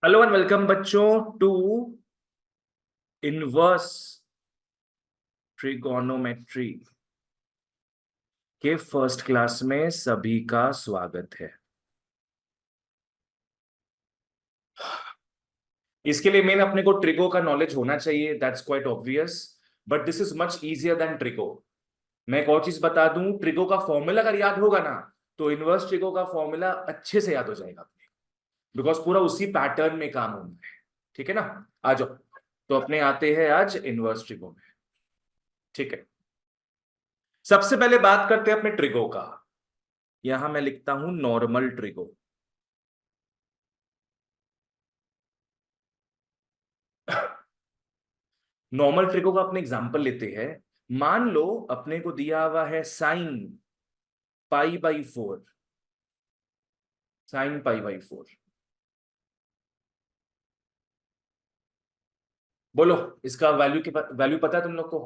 Hello and welcome बच्चों to inverse trigonometry के first class में सभी का स्वागत है। इसके लिए मेन अपने को ट्रिगो का नॉलेज होना चाहिए, that's quite obvious, but this is much easier than trigo. मैं एक और चीज बता दूं, ट्रिगो का फॉर्मूला अगर याद होगा ना तो इनवर्स ट्रिगो का फॉर्मूला अच्छे से याद हो जाएगा अपने, बिकॉज पूरा उसी पैटर्न में काम होना है। ठीक है ना, आ जाओ। तो अपने आते हैं आज इनवर्स ट्रिगो में। ठीक है, सबसे पहले बात करते हैं अपने ट्रिगो का। यहां मैं लिखता हूं नॉर्मल ट्रिगो। नॉर्मल ट्रिगो का अपने एग्जांपल लेते हैं। मान लो अपने को दिया हुआ है sign pi by 4। Sign pi by 4, बोलो इसका वैल्यू के वैल्यू पता है तुम लोग को?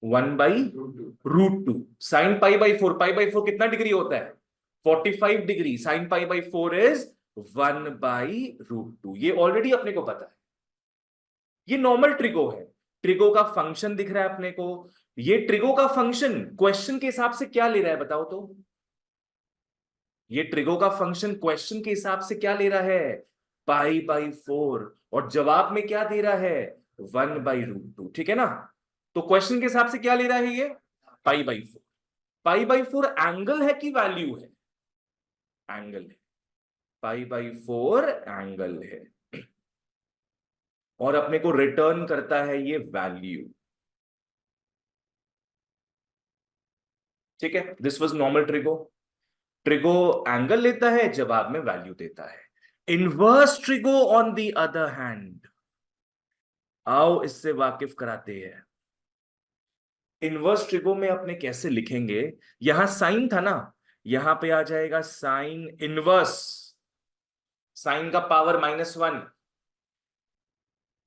1/√2। साइन पाई बाई 4 कितना डिग्री होता है? 45 degree. Sign pi by 4 is 1/√2। ये ऑलरेडी अपने को पता है। ये नॉर्मल ट्रिगो है। ट्रिगो का फंक्शन दिख रहा है अपने को। ये ट्रिगो का फंक्शन क्वेश्चन के हिसाब से क्या ले रहा है बताओ तो? ये ट्रिगो का फंक्शन क्वेश्चन के हिसाब से क्या ले रहा है? Pi by 4। और जवाब में क्या दे रहा है? 1/√2। ठीक है ना? तो क्वेश्चन के हिसाब से क्या ले रहा है ये? पाई बाई 4। पाई बाई 4 एंगल है कि वैल्यू है? एंगल है। पाई बाई 4 एंगल है। और अपने को रिटर्न करता है ये वैल्यू। ठीक है, this was normal trigo. Trigo angle लेता है, जवाब में वैल्यू देता है। Inverse trigo on the other hand, आओ इससे वाकिफ कराते हैं। इनवर्स ट्रिगो में अपने कैसे लिखेंगे? यहां साइन था ना, यहां पे आ जाएगा साइन इनवर्स। साइन का पावर -1।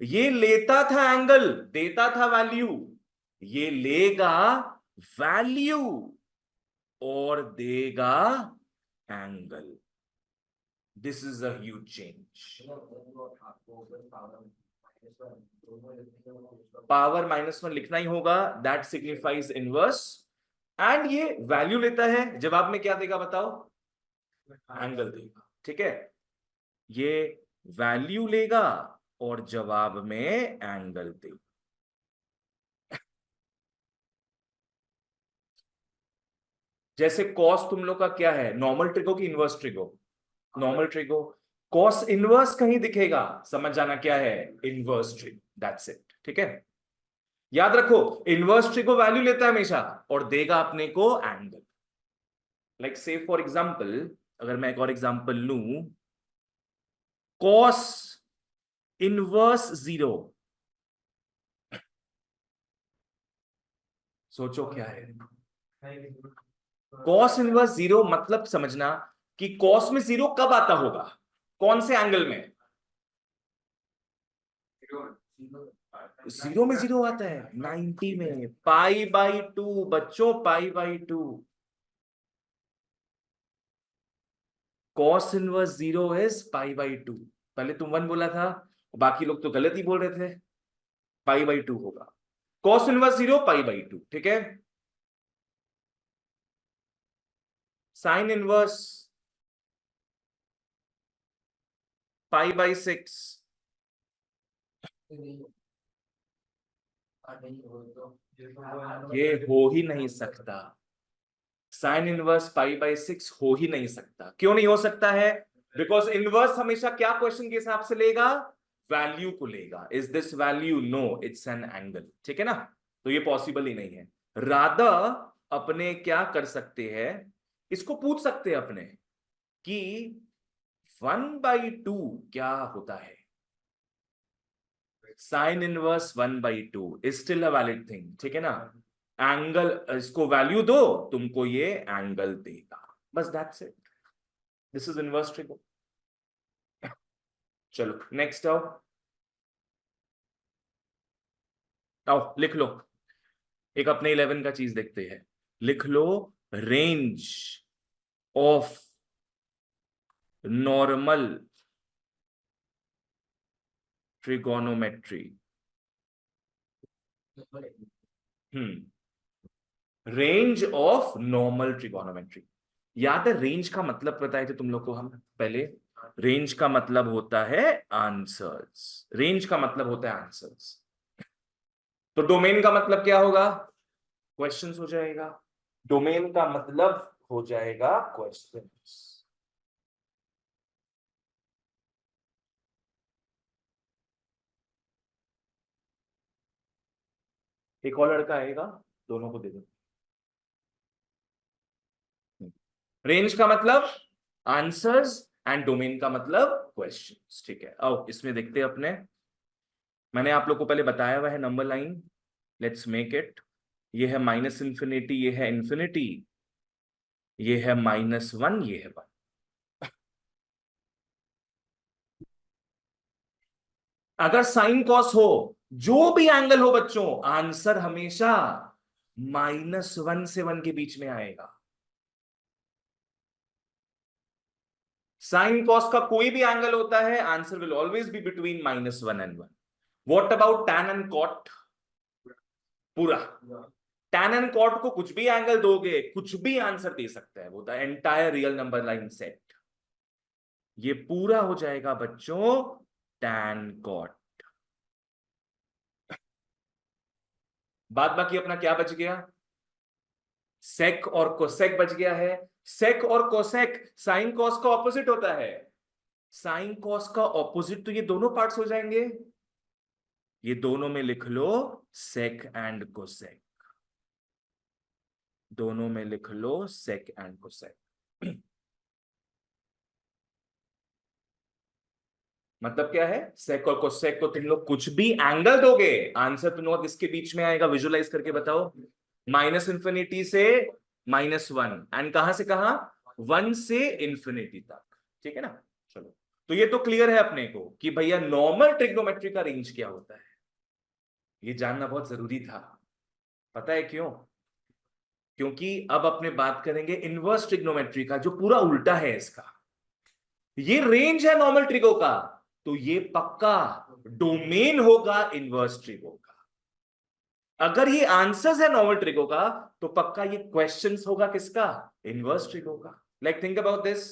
ये लेता था एंगल, देता था वैल्यू। ये लेगा वैल्यू और देगा angle. This is a huge change. Power -1 लिखना ही होगा, दैट सिग्निफाइज इनवर्स। एंड ये वैल्यू लेता है, जवाब में क्या देगा बताओ? एंगल देगा। ठीक है, ये वैल्यू लेगा और जवाब में एंगल देगा। जैसे कॉस तुम लोग का क्या है, नॉर्मल ट्रिगो की inverse trigo? Normal trigo. Cos inverse कहीं दिखेगा, समझ जाना क्या है? Inverse trigo, that's it. ठीक है, याद रखो, इनवर्स ट्रिगो वैल्यू लेता है हमेशा और देगा अपने को एंगल। लाइक से फॉर एग्जांपल, अगर मैं एक और एग्जांपल लूं, कॉस इनवर्स 0। सोचो क्या है कॉस इनवर्स 0? मतलब समझना कि कॉस में 0 कब आता होगा, कौन से एंगल में? 0 में 0 आता है 90 में। पाई बाई 2 बच्चों, pi by 2। Cos inverse 0 is pi by 2। पहले तुम 1 बोला था, बाकी लोग तो गलत ही बोल रहे थे। पाई बाई 2 होगा। Cos inverse 0 pi by 2। ठीक है, साइन इनवर्स पाई बाई 6। ये हो ही नहीं सकता। साइन इनवर्स पाई बाई 6 हो ही नहीं सकता। क्यों नहीं हो सकता है? बिकॉज इनवर्स हमेशा क्या क्वेश्चन के हिसाब से लेगा? वैल्यू को लेगा। Is this value? No, it's an angle. ठीक है ना, तो ये पॉसिबल ही नहीं है। रादर अपने क्या कर सकते हैं, इसको पूछ सकते हैं अपने कि 1/2 क्या होता है? Sine inverse 1/2 is still a valid thing. ठीक है ना, एंगल, इसको वैल्यू दो, तुमको ये एंगल देगा। बस that's it, this is inverse trigo. चलो नेक्स्ट आओ। आओ लिख लो, एक अपने 11 का चीज देखते हैं। लिख लो, range of normal trigonometry. Range of normal trigonometry. याद है रेंज का मतलब बताए थे तुम लोग को हम पहले? रेंज का मतलब होता है आंसर्स। रेंज का मतलब होता है आंसर्स। तो डोमेन का मतलब क्या होगा? क्वेश्चंस हो जाएगा। डोमेन का मतलब हो जाएगा क्वेश्चंस। एक और लड़का आएगा, दोनों को दे दो। रेंज का मतलब आंसर्स एंड डोमेन का मतलब क्वेश्चंस। ठीक है, आओ इसमें देखते हैं अपने। मैंने आप लोग को पहले बताया हुआ है number line. Let's make it. ये है माइनस इंफिनिटी, ये है इंफिनिटी, ये है -1, ये है 1। अगर साइन कॉस हो, जो भी एंगल हो बच्चों, आंसर हमेशा -1 से 1 के बीच में आएगा। साइन कॉस का कोई भी एंगल होता है, answer will always be between -1 and 1। What about tan and cot? पूरा। टैन एंड कॉट को कुछ भी एंगल दोगे, कुछ भी आंसर दे सकता है वो, the entire real number line set. ये पूरा हो जाएगा बच्चों टैन कॉट। बाद बाकी अपना क्या बच गया? सेक और कोसेक बच गया है। सेक और कोसेक साइन कॉस का ऑपोजिट होता है। साइन कॉस का ऑपोजिट तो ये दोनों पार्ट्स हो जाएंगे। ये दोनों में लिख लो सेक एंड कोसेक। दोनों में लिख लो सेक एंड कोसेक। मतलब क्या है? सेक और कोसेक को तुम लोग कुछ भी एंगल दोगे, आंसर तुम लोग इसके बीच में आएगा। विजुलाइज करके बताओ। माइनस इंफिनिटी से -1 एंड कहां से कहां? 1 से इंफिनिटी तक। ठीक है ना? चलो, तो ये तो क्लियर है अपने को कि भैया नॉर्मल ट्रिग्नोमेट्री का रेंज क्या होता है। ये जानना बहुत जरूरी था। पता है क्यों? क्योंकि अब अपने बात करेंगे इनवर्स ट्रिग्नोमेट्री का, जो पूरा उल्टा है इसका। ये रेंज है नॉर्मल ट्रिगो का, तो ये पक्का डोमेन होगा इनवर्स ट्रिगो का। अगर ये आंसर्स है नॉर्मल ट्रिगो का, तो पक्का ये क्वेश्चंस होगा किसका? इनवर्स ट्रिगो का। Like think about this.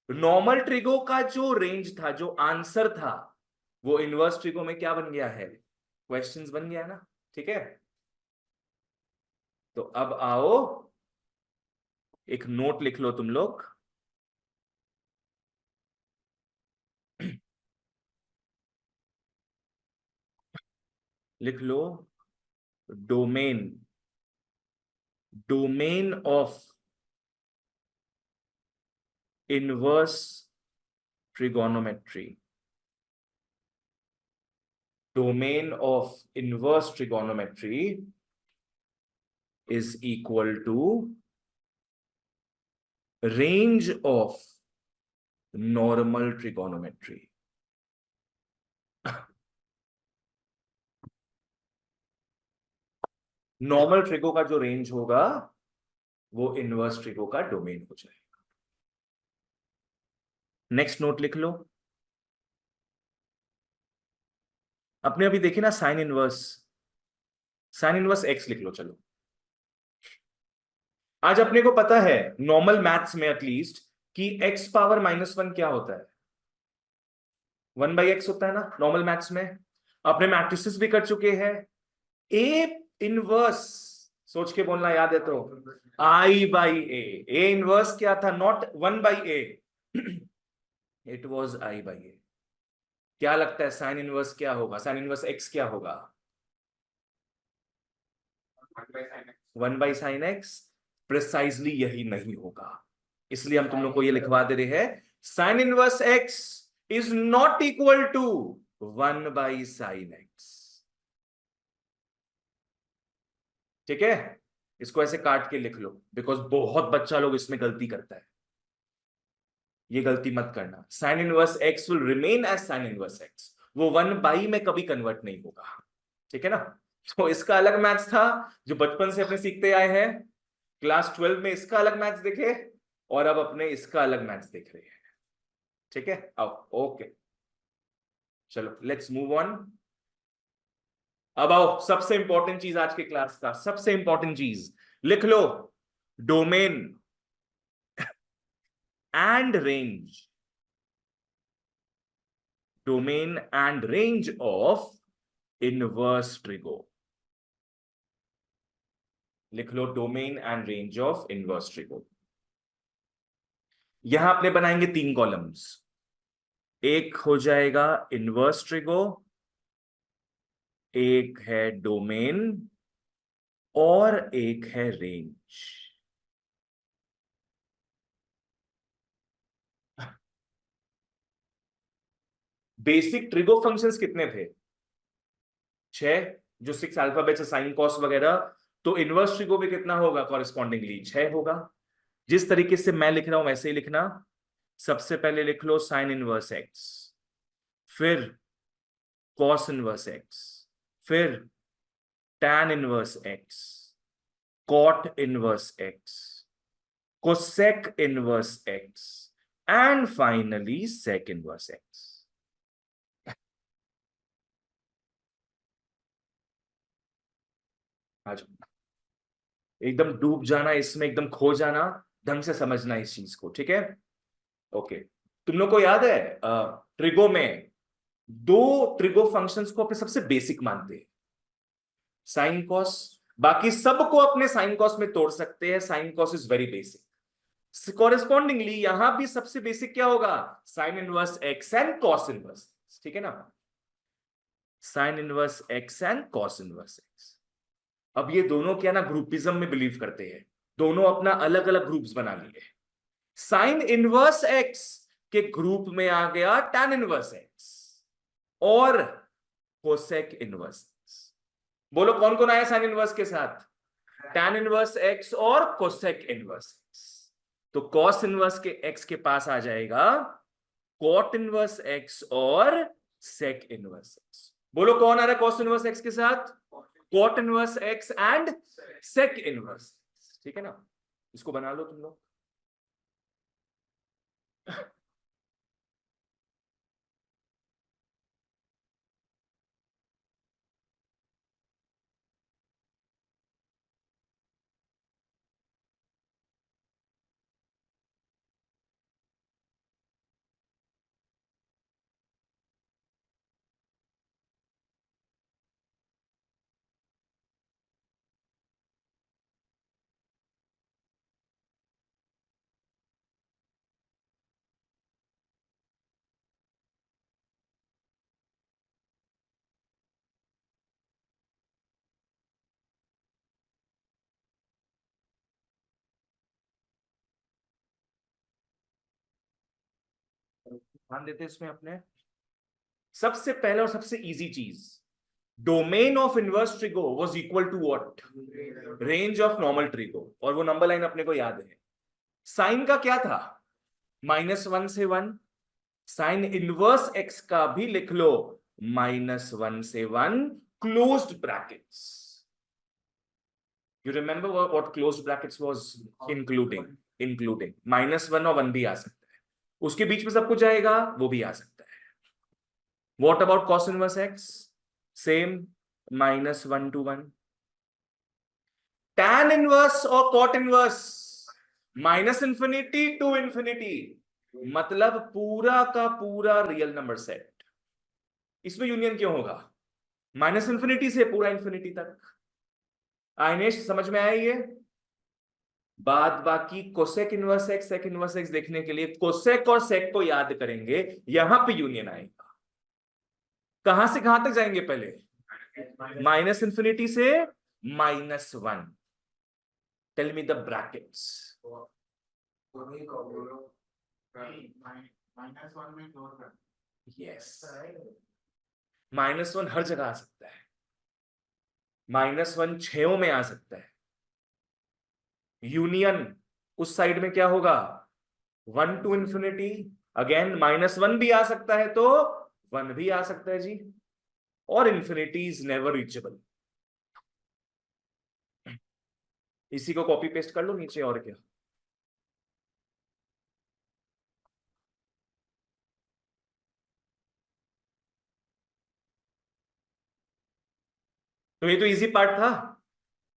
Normal trigo का जो रेंज था, जो आंसर था, वो इनवर्स ट्रिगो में क्या बन गया है? क्वेश्चंस बन गया है ना। ठीक है, तो अब आओ एक नोट लिख लो तुम लोग। लिख लो domain. Domain of inverse trigonometry. Domain of inverse trigonometry is equal to range of normal trigonometry। Normal trigo का जो रेंज होगा, वो इनवर्स ट्रिगो का डोमेन हो जाएगा। नेक्स्ट नोट लिख लो। अपने अभी देखिए ना sign inverse. Sign inverse x लिख लो चलो। आज अपने को पता है नॉर्मल मैथ्स में एटलीस्ट कि x पावर -1 क्या होता है? 1/x होता है ना नॉर्मल मैथ्स में। अपने मैट्रिसेस भी कर चुके हैं। ए इनवर्स, सोच के बोलना याद है तो, I/A। ए इनवर्स क्या था? Not 1/A, it was I/A। क्या लगता है साइन इनवर्स क्या होगा? साइन इनवर्स x क्या होगा? 1/sin x। प्रिसाइजली यही नहीं होगा, इसलिए हम तुम लोग को ये लिखवा दे रहे हैं। Sine inverse x is not equal to 1/sin x। ठीक है, इसको ऐसे काट के लिख लो, बिकॉज बहुत बच्चा लोग इसमें गलती करता है। ये गलती मत करना। Sine inverse x will remain as sine inverse x। वो 1/, में कभी कन्वर्ट नहीं होगा। ठीक है ना? तो इसका अलग मैथ्स था, जो बचपन से अपने सीखते आए हैं। क्लास 12 में इसका अलग मैथ्स देखे, और अब अपने इसका अलग मैथ्स देख रहे हैं। ठीक है, आओ। ओके। चलो लेट्स मूव ऑन। अब आओ, सबसे इंपॉर्टेंट चीज आज के क्लास का, सबसे इंपॉर्टेंट चीज लिख लो। Domain and range, domain and range of inverse trigo. लिख लो domain and range of inverse trigo. यहां अपने बनाएंगे 3 कॉलम्स। एक हो जाएगा इनवर्स ट्रिगो, एक है डोमेन, और एक है रेंज। बेसिक ट्रिगो फंक्शंस कितने थे? 6, जो 6 अल्फाबेट्स साइन कॉस वगैरह। तो इनवर्स ट्रिगो भी कितना होगा? कॉरेस्पॉन्डिंगली 6 होगा। जिस तरीके से मैं लिख रहा हूं वैसे ही लिखना। सबसे पहले लिख लो साइन इनवर्स एक्स, फिर कॉस इनवर्स एक्स, फिर tan inverse x, cot inverse x, cosec inverse x, and finally sec inverse x. आज एकदम डूब जाना इसमें, एकदम खो जाना, ढंग से समझना इस चीज को, ठीक है? ओके। तुम लोग को याद है ट्रिगो में दो ट्रिगो फंक्शंस को अपने सबसे बेसिक मानते हैं, साइन कॉस। बाकी सबको अपने साइन कॉस में तोड़ सकते हैं, sine cos is very basic. Correspondingly यहां भी सबसे बेसिक क्या होगा? Sign inverse x and cos inverse, ठीक है ना? Sign inverse x and cos inverse x. अब ये दोनों क्या ना ग्रुपिज्म में बिलीव करते हैं, दोनों अपना अलग अलग ग्रुप्स बना लिए। साइन इनवर्स एक्स के ग्रुप में आ गया टैन इनवर्स एक्स और कोसेक इनवर्स एक्स। बोलो कौन कौन आया साइन इनवर्स के साथ? टैन इनवर्स एक्स और कोसेक इनवर्स एक्स। तो कॉस इनवर्स के एक्स के पास आ जाएगा कॉट इनवर्स एक्स और सेक इनवर्स एक्स। बोलो कौन आ रहा है कॉस इनवर्स एक्स के साथ? Cot inverse x and sec inverse, ठीक है ना? इसको बना लो तुम लोग। ध्यान देते इसमें अपने। सबसे पहले और सबसे इजी चीज, domain of inverse trigo was equal to what? Range of normal trigo. और वो नंबर लाइन अपने को याद है। साइन का क्या था? -1 से 1। साइन इनवर्स एक्स का भी लिख लो -1 से 1, closed brackets. You remember what closed brackets was? Including, including -1 और 1 भी आ सकता है, उसके बीच में सब कुछ आएगा, वो भी आ सकता है। What about cos inverse x? Same, -1 to 1. Tan inverse और cot inverse, -∞ to ∞, मतलब पूरा का पूरा रियल नंबर सेट। इसमें यूनियन क्यों होगा? -∞ से पूरा इंफिनिटी तक। आइनेश समझ में आया ये? बाद बाकी cosec inverse x, sec inverse x देखने के लिए कोसेक और सेक को याद करेंगे, यहां पे यूनियन आएगा। कहां से कहां तक जाएंगे पहले? -∞ से -1। Tell me the brackets. Yes, -1 हर जगह आ सकता है। -1 छयों में आ सकता है। यूनियन उस साइड में क्या होगा? 1 टू इंफिनिटी। अगेन -1 भी आ सकता है तो 1 भी आ सकता है जी। और इंफिनिटी इज नेवर रीचेबल। इसी को कॉपी पेस्ट कर लो नीचे, और क्या। तो ये तो इजी पार्ट था।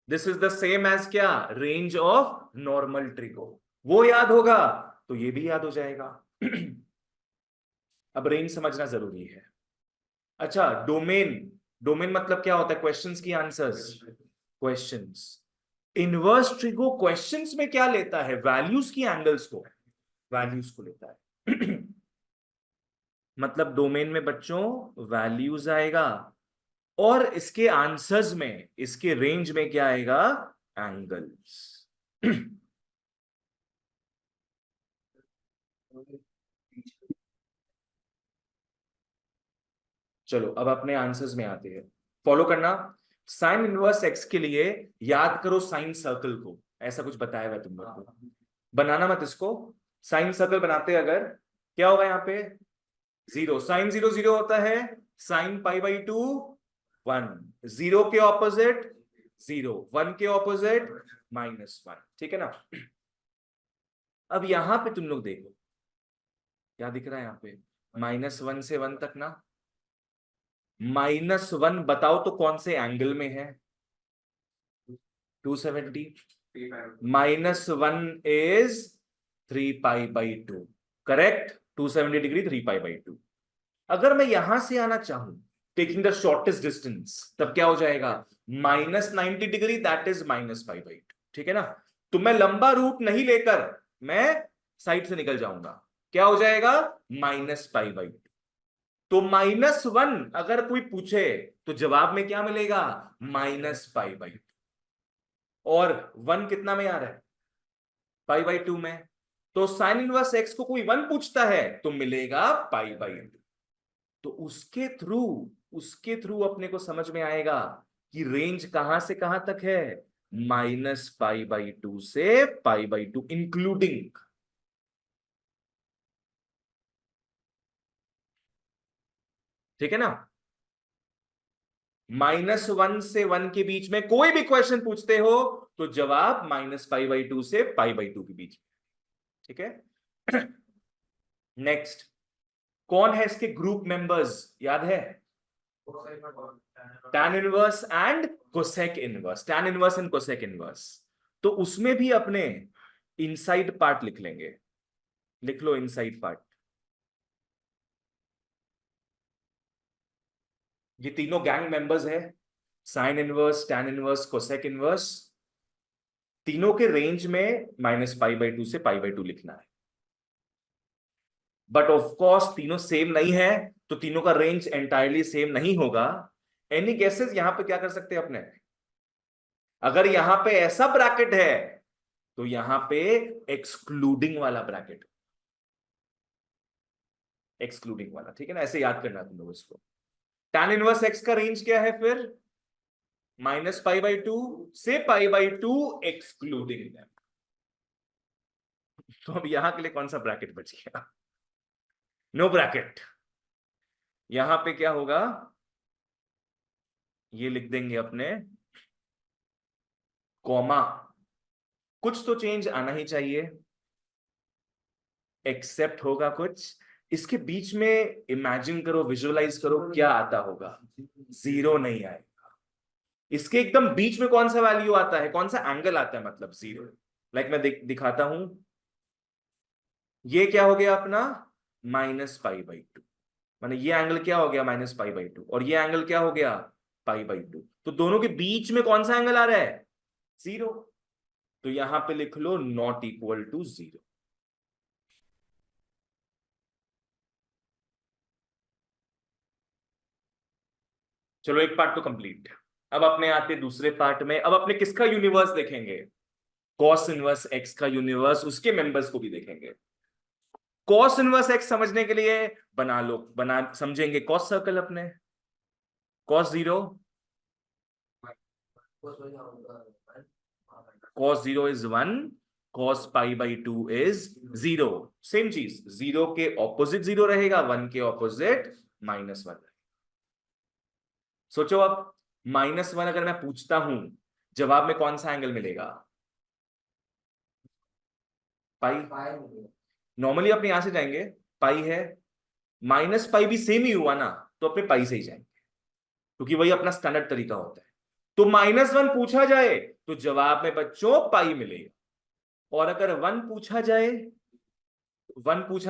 This is the same as क्या, रेंज ऑफ नॉर्मल ट्रिगो। वो याद होगा तो ये भी याद हो जाएगा। अब रेंज समझना जरूरी है। अच्छा, डोमेन। डोमेन मतलब क्या होता है? क्वेश्चंस की answers. Questions. Inverse trigo questions में क्या लेता है? वैल्यूज की एंगल्स को, वैल्यूज को लेता है। मतलब डोमेन में बच्चों वैल्यूज आएगा, और इसके आंसर्स में, इसके रेंज में क्या आएगा? एंगल्स। चलो अब अपने आंसर्स में आते हैं। फॉलो करना। साइन इनवर्स एक्स के लिए याद करो साइन सर्कल को। ऐसा कुछ बताया हुआ है तुम लोग को, बनाना मत इसको। साइन सर्कल बनाते अगर, क्या होगा यहाँ पे? जीरो। साइन जीरो जीरो होता है, sign pi by to 1। Zero के ऑपोजिट जीरो, 1 के ऑपोजिट -1। ठीक है ना? अब यहां पे तुम लोग देखो क्या दिख रहा है यहाँ पे, -1 से 1 तक ना। -1 बताओ तो कौन से एंगल में है? 270। -1 इज 3π/2। Correct, 270 degree 3π/2। अगर मैं यहां से आना चाहूं, टेकिंग द शॉर्टेस्ट डिस्टेंस, तब क्या हो जाएगा? -90 डिग्री, दैट इज -π/2। ठीक है ना? तो मैं लंबा रूट नहीं लेकर मैं साइड से निकल जाऊंगा, क्या हो जाएगा? -π/2। तो -1 अगर कोई पूछे तो जवाब में क्या मिलेगा? -π/2। और 1 कितना में आ रहा है? π/2 में। तो साइन इनवर्स एक्स को कोई 1 पूछता है तो मिलेगा π/2। तो उसके थ्रू अपने को समझ में आएगा कि रेंज कहां से कहां तक है? -π/2 से π/2 इंक्लूडिंग। ठीक है ना? -1 से 1 के बीच में कोई भी क्वेश्चन पूछते हो तो जवाब -π/2 से π/2 के बीच में। ठीक है? नेक्स्ट, कौन है इसके ग्रुप मेंबर्स, याद है? Tan inverse and cosec inverse. Tan inverse and cosec inverse. तो उसमें भी अपने इनसाइड पार्ट लिख लेंगे। लिख लो इनसाइड पार्ट। ये तीनों गैंग मेंबर्स है, sine inverse, tan inverse, cosec inverse. तीनों के रेंज में -π/2 से π/2 लिखना है। बट ऑफ कोर्स तीनों सेम नहीं है, तो तीनों का रेंज एंटायरली सेम नहीं होगा। एनी गेसेस यहां पे क्या कर सकते हैं अपने? अगर यहां पे ऐसा ब्रैकेट है तो यहां पे एक्सक्लूडिंग वाला ब्रैकेट, एक्सक्लूडिंग वाला। ठीक है ना? ऐसे याद करना तुम लोग इसको। tan इनवर्स एक्स का रेंज क्या है फिर? -π/2 से π/2 एक्सक्लूडिंग दैम। तो अब यहां के लिए कौन सा ब्रैकेट बच गया? No bracket. यहां पे क्या होगा? ये लिख देंगे अपने कॉमा। कुछ तो चेंज आना ही चाहिए, एक्सेप्ट होगा कुछ। इसके बीच में इमेजिन करो, विजुअलाइज करो क्या आता होगा? जीरो नहीं आएगा। इसके एकदम बीच में कौन सा वैल्यू आता है, कौन सा एंगल आता है? मतलब जीरो। लाइक मैं दिखाता हूं। ये क्या हो गया अपना? -π/2। माने ये एंगल क्या हो गया? -π/2। और ये एंगल क्या हो गया? π/2। तो दोनों के बीच में कौन सा एंगल आ रहा है? जीरो। तो यहां पे लिख लो नॉट इक्वल टू जीरो। चलो एक पार्ट तो कंप्लीट। अब अपने आते दूसरे पार्ट में। अब अपने किसका यूनिवर्स देखेंगे? कॉस इनवर्स एक्स का यूनिवर्स, उसके मेंबर्स को भी देखेंगे। कॉस इनवर्स एक्स समझने के लिए बना लो, बना समझेंगे कॉस सर्कल अपने। Cos zero, cos 0 is 1, cos π/2 is 0। Same चीज, जीरो के ऑपोजिट जीरो रहेगा, 1 के ऑपोजिट -1। सोचो अब, -1 अगर मैं पूछता हूं, जवाब में कौन सा एंगल मिलेगा? पाई। नॉर्मली अपने यहां से जाएंगे, पाई है। -π भी सेम ही हुआ ना, तो अपने पाई से ही जाएंगे, क्योंकि वही अपना स्टैंडर्ड तरीका होता है। तो -1 पूछा जाए तो जवाब में बच्चों पाई मिलेगा, और अगर 1 पूछा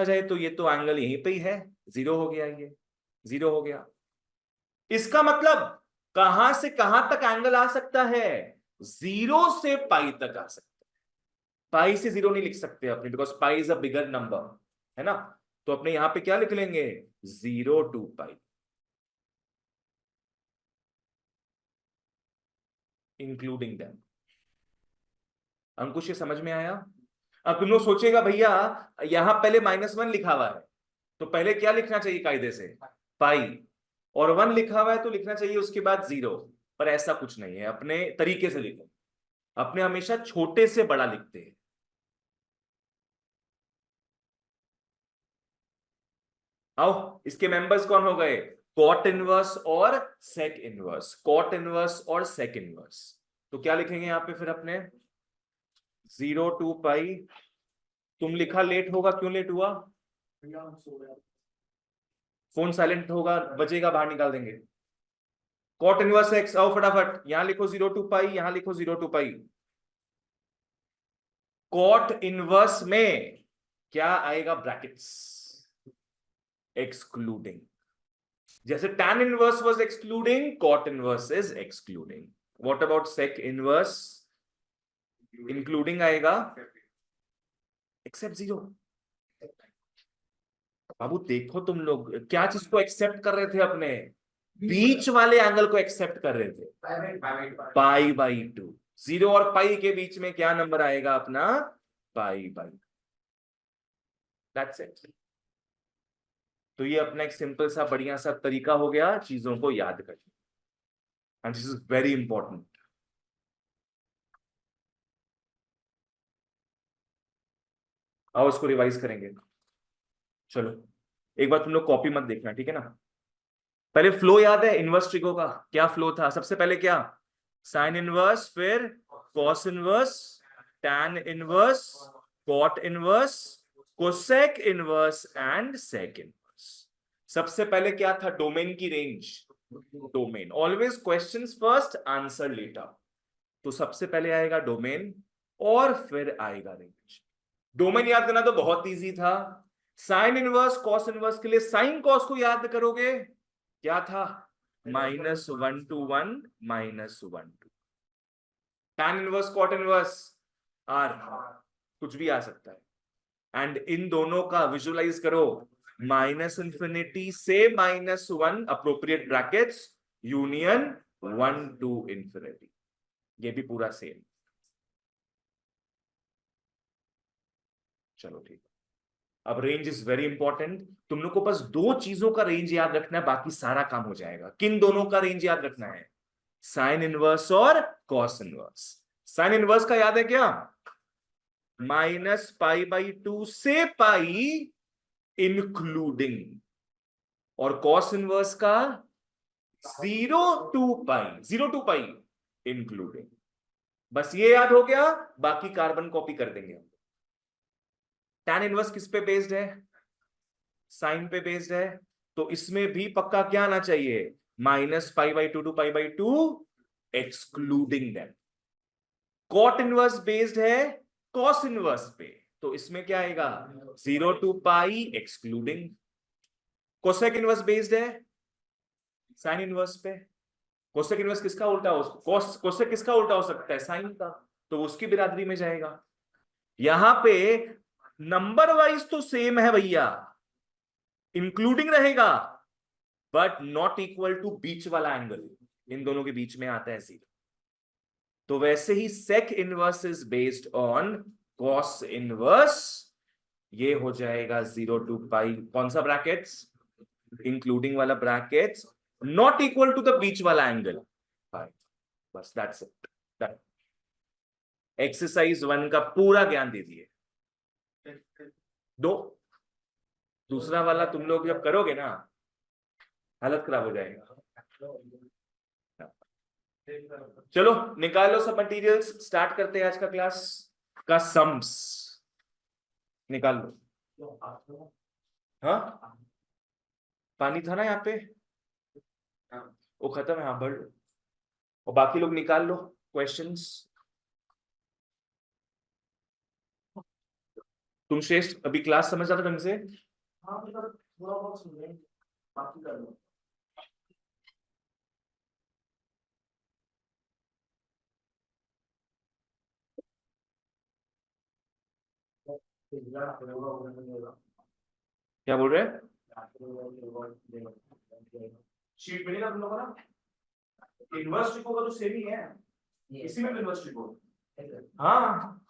जाए तो ये तो एंगल यहीं पे ही है, 0 हो गया, ये 0 हो गया। इसका मतलब कहां से कहां तक एंगल आ सकता है? 0 से पाई तक आ सकता है। पाई से 0 नहीं लिख सकते अपने, because pi is a bigger number, है ना। तो अपने यहां पे क्या लिख लेंगे? 0 to पाई, इंक्लूडिंग दैम। अंकुश ये समझ में आया? अब तुम लोग सोचेगा भैया यहां पहले -1 लिखा हुआ है, तो पहले क्या लिखना चाहिए कायदे से? पाई। और 1 लिखा हुआ है तो लिखना चाहिए उसके बाद 0। पर ऐसा कुछ नहीं है, अपने तरीके से लिखो। अपने हमेशा छोटे से बड़ा लिखते हैं। आओ, इसके मेंबर्स कौन हो गए? कॉट इनवर्स और सेक इनवर्स, कॉट इनवर्स और सेक इनवर्स। तो क्या लिखेंगे यहां पे फिर अपने? 0 to पाई। तुम लिखा लेट होगा, क्यों लेट हुआ? फोन साइलेंट होगा, बजेगा, बाहर निकाल देंगे। कॉट इनवर्स एक्स, आओ फटाफट यहां लिखो 0 to पाई, यहां लिखो 0 to पाई। कॉट इनवर्स में क्या आएगा? Brackets, excluding. जैसे tan inverse was excluding, cot inverse is excluding. What about sec inverse? Including आएगा, एक्सेप्ट 0। बाबू देखो तुम लोग क्या चीज को एक्सेप्ट कर रहे थे? अपने बीच वाले एंगल को एक्सेप्ट कर रहे थे। पाई/2। 0 और पाई के बीच में क्या नंबर आएगा अपना? पाई/2। That's it. तो ये अपना एक सिंपल सा बढ़िया सा तरीका हो गया चीजों को याद करने, and this is very important. आओ इसको रिवाइज करेंगे। चलो, एक बार तुम लोग कॉपी मत देखना, ठीक है ना। पहले फ्लो याद है इनवर्स ट्रिगो का? क्या फ्लो था? सबसे पहले क्या? साइन इनवर्स, फिर cos inverse, tan inverse, cot inverse, cosec inverse and sec inverse. सबसे पहले क्या था? डोमेन की range. Domain always questions first, answer later. तो सबसे पहले आएगा डोमेन और फिर आएगा रेंज। डोमेन याद करना तो बहुत इजी था। साइन इनवर्स कॉस इनवर्स के लिए साइन कॉस को याद करोगे, क्या था? -1 to 1, -1 to। Tan inverse cot inverse, are, कुछ भी आ सकता है। एंड इन दोनों का विजुअलाइज करो, -∞ से -1 अप्रोप्रिएट ब्रैकेट्स, यूनियन 1 to ∞। ये भी पूरा सेम। चलो ठीक। अब रेंज इज वेरी इंपॉर्टेंट। तुम लोग को बस 2 चीजों का रेंज याद रखना है, बाकी सारा काम हो जाएगा। किन दोनों का रेंज याद रखना है? साइन इनवर्स और कॉस इनवर्स। साइन इनवर्स का याद है क्या? -π/2 से पाई इंक्लूडिंग, और कॉस इनवर्स का 0 to pi, 0 to pi including. बस ये याद हो गया, बाकी कार्बन कॉपी कर देंगे हम। टैन इनवर्स किस पे बेस्ड है? साइन पे बेस्ड है। तो इसमें भी पक्का क्या आना चाहिए? -π/2 to π/2 excluding that. Cot inverse based है कॉस इनवर्स पे, तो इसमें क्या आएगा? 0 to pi excluding. Cosec inverse based है साइन इनवर्स पे। कोसेक इनवर्स किसका उल्टा हो? कोसेक किसका उल्टा हो सकता है? साइन का। तो उसकी बिरादरी में जाएगा। यहां पे नंबर वाइज तो सेम है भैया, इंक्लूडिंग रहेगा, बट नॉट इक्वल टू बीच वाला एंगल। इन दोनों के बीच में आता है 0। तो वैसे ही sec inverse is based on cos inverse. ये हो जाएगा 0 to पाई, कौन सा ब्रैकेट्स? इंक्लूडिंग वाला brackets, not equal to the बीच वाला एंगल। बस दैट्स इट। एक्सरसाइज 1 का पूरा ज्ञान दे दिए। दो दूसरा वाला तुम लोग जब करोगे ना, हालत खराब हो जाएगा। चलो निकालो सब मटेरियल्स, स्टार्ट करते हैं आज का क्लास का सम्स। निकाल लो। हाँ, पानी था ना यहाँ पे, वो खत्म है। हाँ भर लो। और बाकी लोग निकाल लो क्वेश्चंस। तुम श्रेष्ठ अभी क्लास समझ आता ढंग से? हाँ मतलब थोड़ा बहुत समझे, बाकी कर लो। क्या बोल रहे हैं? शीट मिलेगा तुम लोगों को ना? इनवर्स ट्रिको का तो सेम ही है, इसी में इनवर्स ट्रिको। हाँ,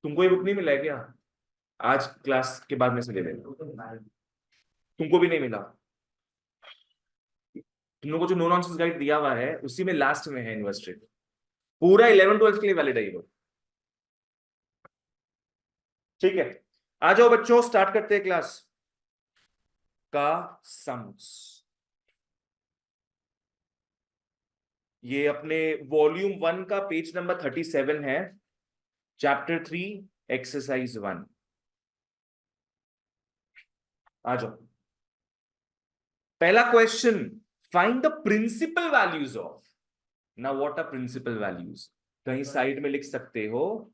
तुमको ये बुक नहीं मिला है क्या? आज क्लास के बाद में से ले लेना। तुमको भी नहीं मिला? तुम लोगों को जो नो नॉनसेंस गाइड दिया हुआ है उसी में लास्ट में है इनवर्स ट्रिको, पूरा 11th-12th के लिए वैलिड है ये बुक। ठीक है, आ जाओ बच्चों, स्टार्ट करते हैं क्लास का सम्स। ये अपने वॉल्यूम 1 का पेज नंबर 37 है, चैप्टर 3 एक्सरसाइज 1। आ जाओ, पहला question, find the principal values of. Now what are principal values? कहीं साइड में लिख सकते हो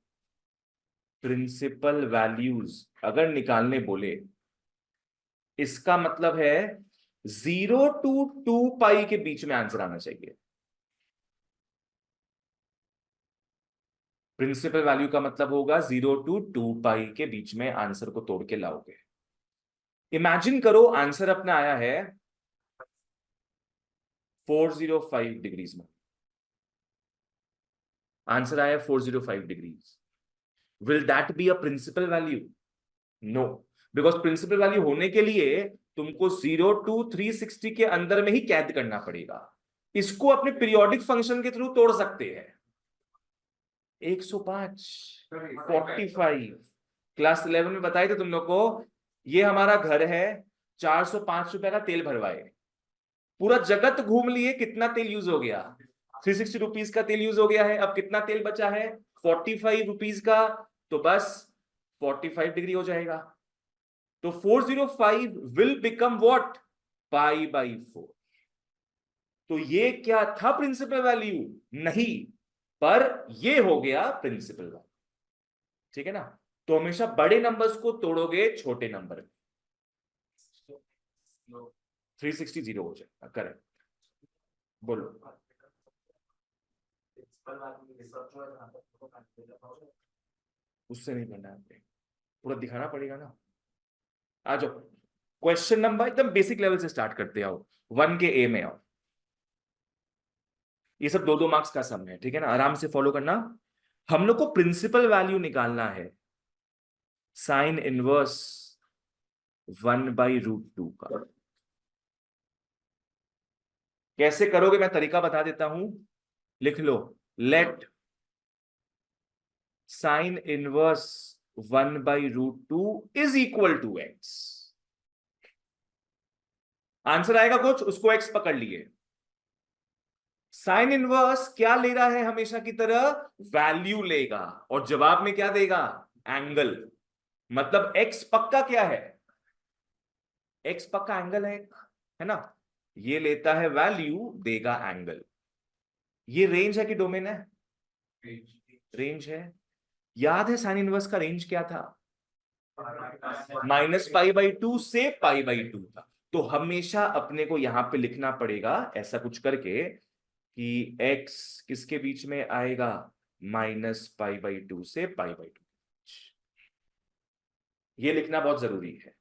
प्रिंसिपल वैल्यूज। अगर निकालने बोले, इसका मतलब है 0 to 2 पाई के बीच में आंसर आना चाहिए। प्रिंसिपल वैल्यू का मतलब होगा 0 to 2 पाई के बीच में आंसर को तोड़ के लाओगे। इमेजिन करो आंसर अपना आया है 405 डिग्रीज में, आंसर आया 405 degrees. Will that be a principal value? No, because principal value होने के लिए तुमको 0 to 360 के अंदर में ही कैद करना पड़ेगा। इसको अपने पीरियोडिक फंक्शन के थ्रू तोड़ सकते हैं। 105, 45, क्लास 11 में बताए थे तुम लोग को। ये हमारा घर है, 405 रुपए का तेल भरवाए, पूरा जगत घूम लिए, कितना तेल यूज हो गया? 360 रुपीज का तेल यूज हो गया है। अब कितना तेल बचा है? 45 रुपीज का, तो बस 45 डिग्री हो जाएगा। तो 405 will become what? Pi by 4। तो ये क्या था प्रिंसिपल वैल्यू? नहीं, पर ये हो गया प्रिंसिपल वैल्यू। ठीक है ना? तो हमेशा बड़े नंबर्स को तोड़ोगे छोटे नंबर में, 360 जीरो हो जाएगा। करेक्ट, बोलो। उससे नहीं करना है, पूरा दिखाना पड़ेगा ना। आ जाओ, क्वेश्चन नंबर एकदम बेसिक लेवल से स्टार्ट करते आओ, 1 के ए में आओ। ये सब 2-2 मार्क्स का सम है, ठीक है ना? आराम से फॉलो करना। हम लोग को प्रिंसिपल वैल्यू निकालना है साइन इनवर्स 1/√2 का। कैसे करोगे मैं तरीका बता देता हूं, लिख लो। Let sine inverse 1/√2 is equal to X. Answer आएगा कुछ, उसको एक्स पकड़ लिए। साइन इनवर्स क्या ले रहा है? हमेशा की तरह वैल्यू लेगा, और जवाब में क्या देगा? एंगल। मतलब एक्स पक्का क्या है? एक्स पक्का एंगल है ना? ये लेता है वैल्यू, देगा एंगल। ये रेंज है कि डोमेन है? रेंज है। याद है साइन इनवर्स का रेंज क्या था? -π/2 से π/2 था। तो हमेशा अपने को यहां पे लिखना पड़ेगा ऐसा कुछ करके कि x किसके बीच में आएगा? -π/2 से π/2। ये लिखना बहुत जरूरी है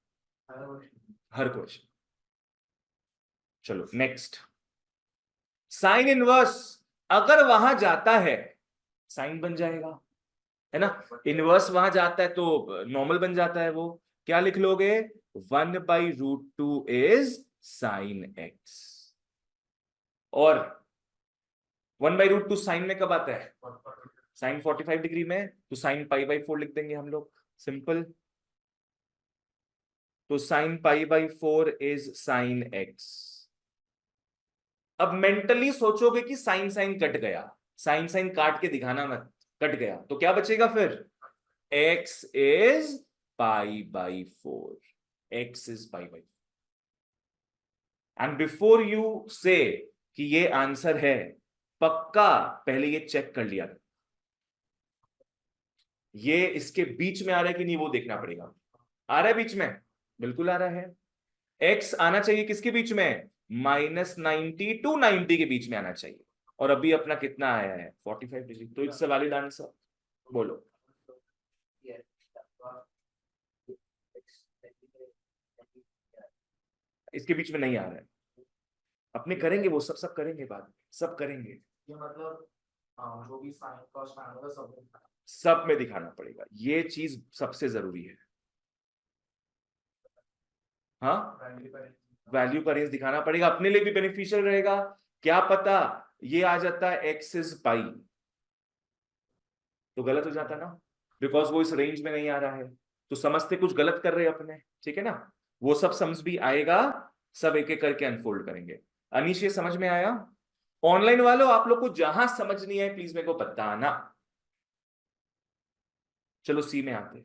हर क्वेश्चन। चलो नेक्स्ट, साइन इनवर्स अगर वहां जाता है साइन बन जाएगा, है ना? इनवर्स वहां जाता है तो नॉर्मल बन जाता है। वो क्या लिख लोगे? 1/√2 इज साइन एक्स। और 1/√2 साइन में कब आता है? साइन 45 डिग्री में, तो साइन π/4 लिख देंगे हम लोग, सिंपल। तो साइन π/4 इज साइन एक्स। अब मेंटली सोचोगे कि साइन साइन कट गया, साइन साइन काट के दिखाना मत, कट गया तो क्या बचेगा फिर? x is π/4, x is π/4। and before you say कि ये आंसर है पक्का, पहले ये चेक कर लिया। ये इसके बीच में आ रहा है कि नहीं वो देखना पड़ेगा। आ रहा है बीच में, बिल्कुल आ रहा है। एक्स आना चाहिए किसके बीच में, -90 टू 90 के बीच में आना चाहिए। और अभी अपना कितना आया है 45 डिग्री, तो इट्स अ वैलिड आंसर। बोलो। इसके बीच में नहीं आ रहा है, अपने करेंगे वो सब सब करेंगे बाद में, सब करेंगे। ये मतलब जो भी साइन कॉस होगा सब में दिखाना पड़ेगा, ये चीज सबसे जरूरी है। हाँ, वैल्यू का रेंज दिखाना पड़ेगा, अपने लिए भी बेनिफिशियल रहेगा। क्या पता ये आ जाता है एक्स इज पाई, तो गलत हो जाता ना, बिकॉज वो इस रेंज में नहीं आ रहा है, तो समझते कुछ गलत कर रहे हैं अपने, ठीक है ना। वो सब समझ भी आएगा, सब एक एक करके अनफोल्ड करेंगे। अनीश ये समझ में आया? ऑनलाइन वालों आप लोग को जहां समझ नहीं आए प्लीज मेरे को बताना। चलो सी में आते,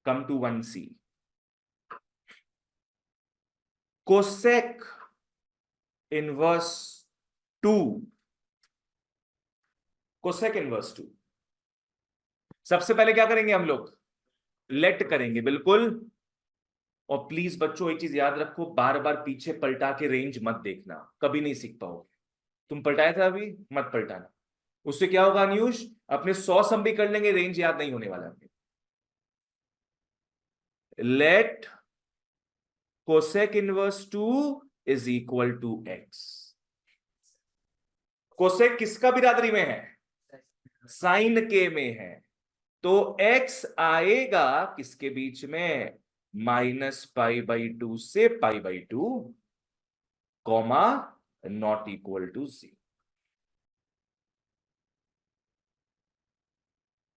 come to 1C। Cosec inverse 2, cosec inverse 2, सबसे पहले क्या करेंगे हम लोग, लेट करेंगे बिल्कुल। और प्लीज बच्चों एक चीज याद रखो, बार बार पीछे पलटा के रेंज मत देखना, कभी नहीं सीख पाओगे। तुम पलटाया था अभी, मत पलटाना। उससे क्या होगा न्यूज, अपने 100 सम भी कर लेंगे, रेंज याद नहीं होने वाला। Let cosec inverse 2 is equal to x. Cosec किसका बिरादरी में है, साइन के में है, तो x आएगा किसके बीच में, -π/2 से π/2, कॉमा नॉट इक्वल टू 0।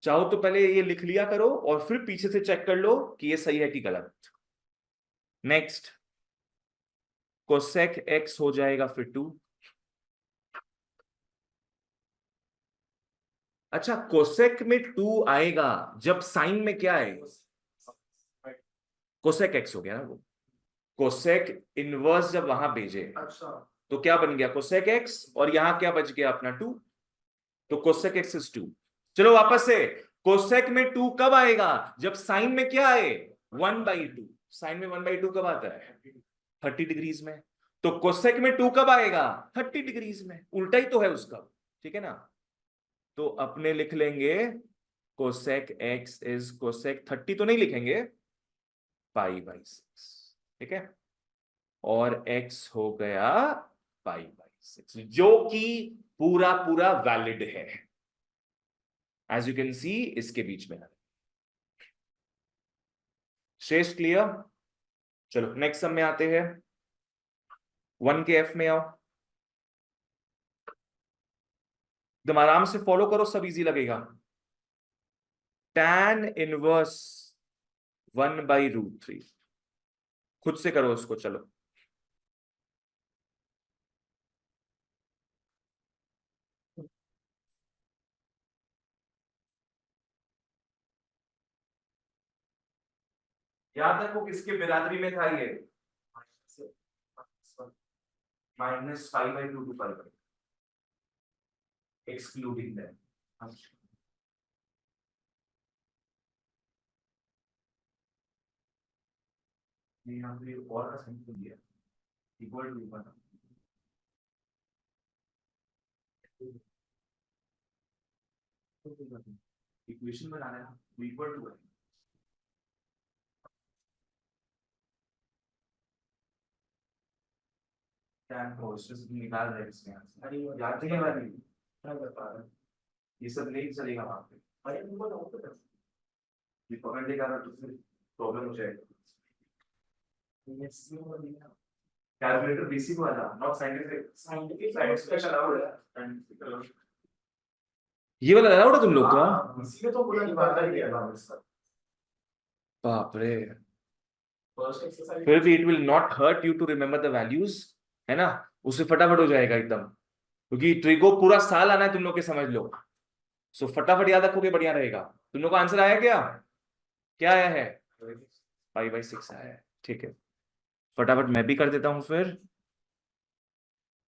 चाहो तो पहले ये लिख लिया करो और फिर पीछे से चेक कर लो कि ये सही है कि गलत। नेक्स्ट, कोसेक x हो जाएगा फिर 2। अच्छा, कोसेक में 2 आएगा जब साइन में क्या है, कोसेक x हो गया ना वो। कोसेक इनवर्स जब वहां भेजे, अच्छा, तो क्या बन गया कोसेक x, और यहां क्या बच गया अपना 2, तो कोसेक x इज 2। चलो वापस से, कोसेक में 2 कब आएगा, जब साइन में क्या आए 1/2। साइन में 1/2 कब आता है, 30 डिग्रीज में। तो कोसेक में 2 कब आएगा, 30 डिग्रीज में, उल्टा ही तो है उसका, ठीक है ना। तो अपने लिख लेंगे कोसेक x इज कोसेक 30, तो नहीं लिखेंगे π/6, ठीक है। और x हो गया π/6, जो कि पूरा पूरा वैलिड है, एज यू कैन सी इसके बीच में। शेष क्लियर। चलो नेक्स्ट सम में आते हैं, 1 के f में आओ, एकदम आराम से फॉलो करो, सब इजी लगेगा। tan इनवर्स 1/√3, खुद से करो उसको, चलो। याद रखो किसके बिरादरी में था ये, -5/2 टू पाई, एक्सक्लूडिंग दैट। यहाँ पे और का साइन दिया, इक्वल टू बना, इक्वेशन बनाना है, इक्वल टू है। tan कोसेक निकाल रहे हैं इसमें, अरे याद नहीं वाली क्या बता रहा है, ये सब नहीं चलेगा वहां पे, अरे तुमको डाउट है, ये पकड़ लेगा ना तो फिर प्रॉब्लम हो जाएगा। कैलकुलेटर बेसिक वाला, नॉट साइंटिफिक, साइंटिफिक अलाउड है, साइंटिफिक अलाउड। ये वाला अलाउड है तुम लोग का, इसीलिए तो पूरा निकालना ही है ना सर। बाप रे, फिर भी it will not hurt you to remember the values, है ना, उससे फटाफट हो जाएगा एकदम, क्योंकि ट्रिगो पूरा साल आना है तुम लोग के, समझ लो। सो फटाफट याद रखोगे बढ़िया रहेगा। तुम लोग का आंसर आया क्या, क्या आया है, π/6 आया है, ठीक है। फटाफट मैं भी कर देता हूं फिर।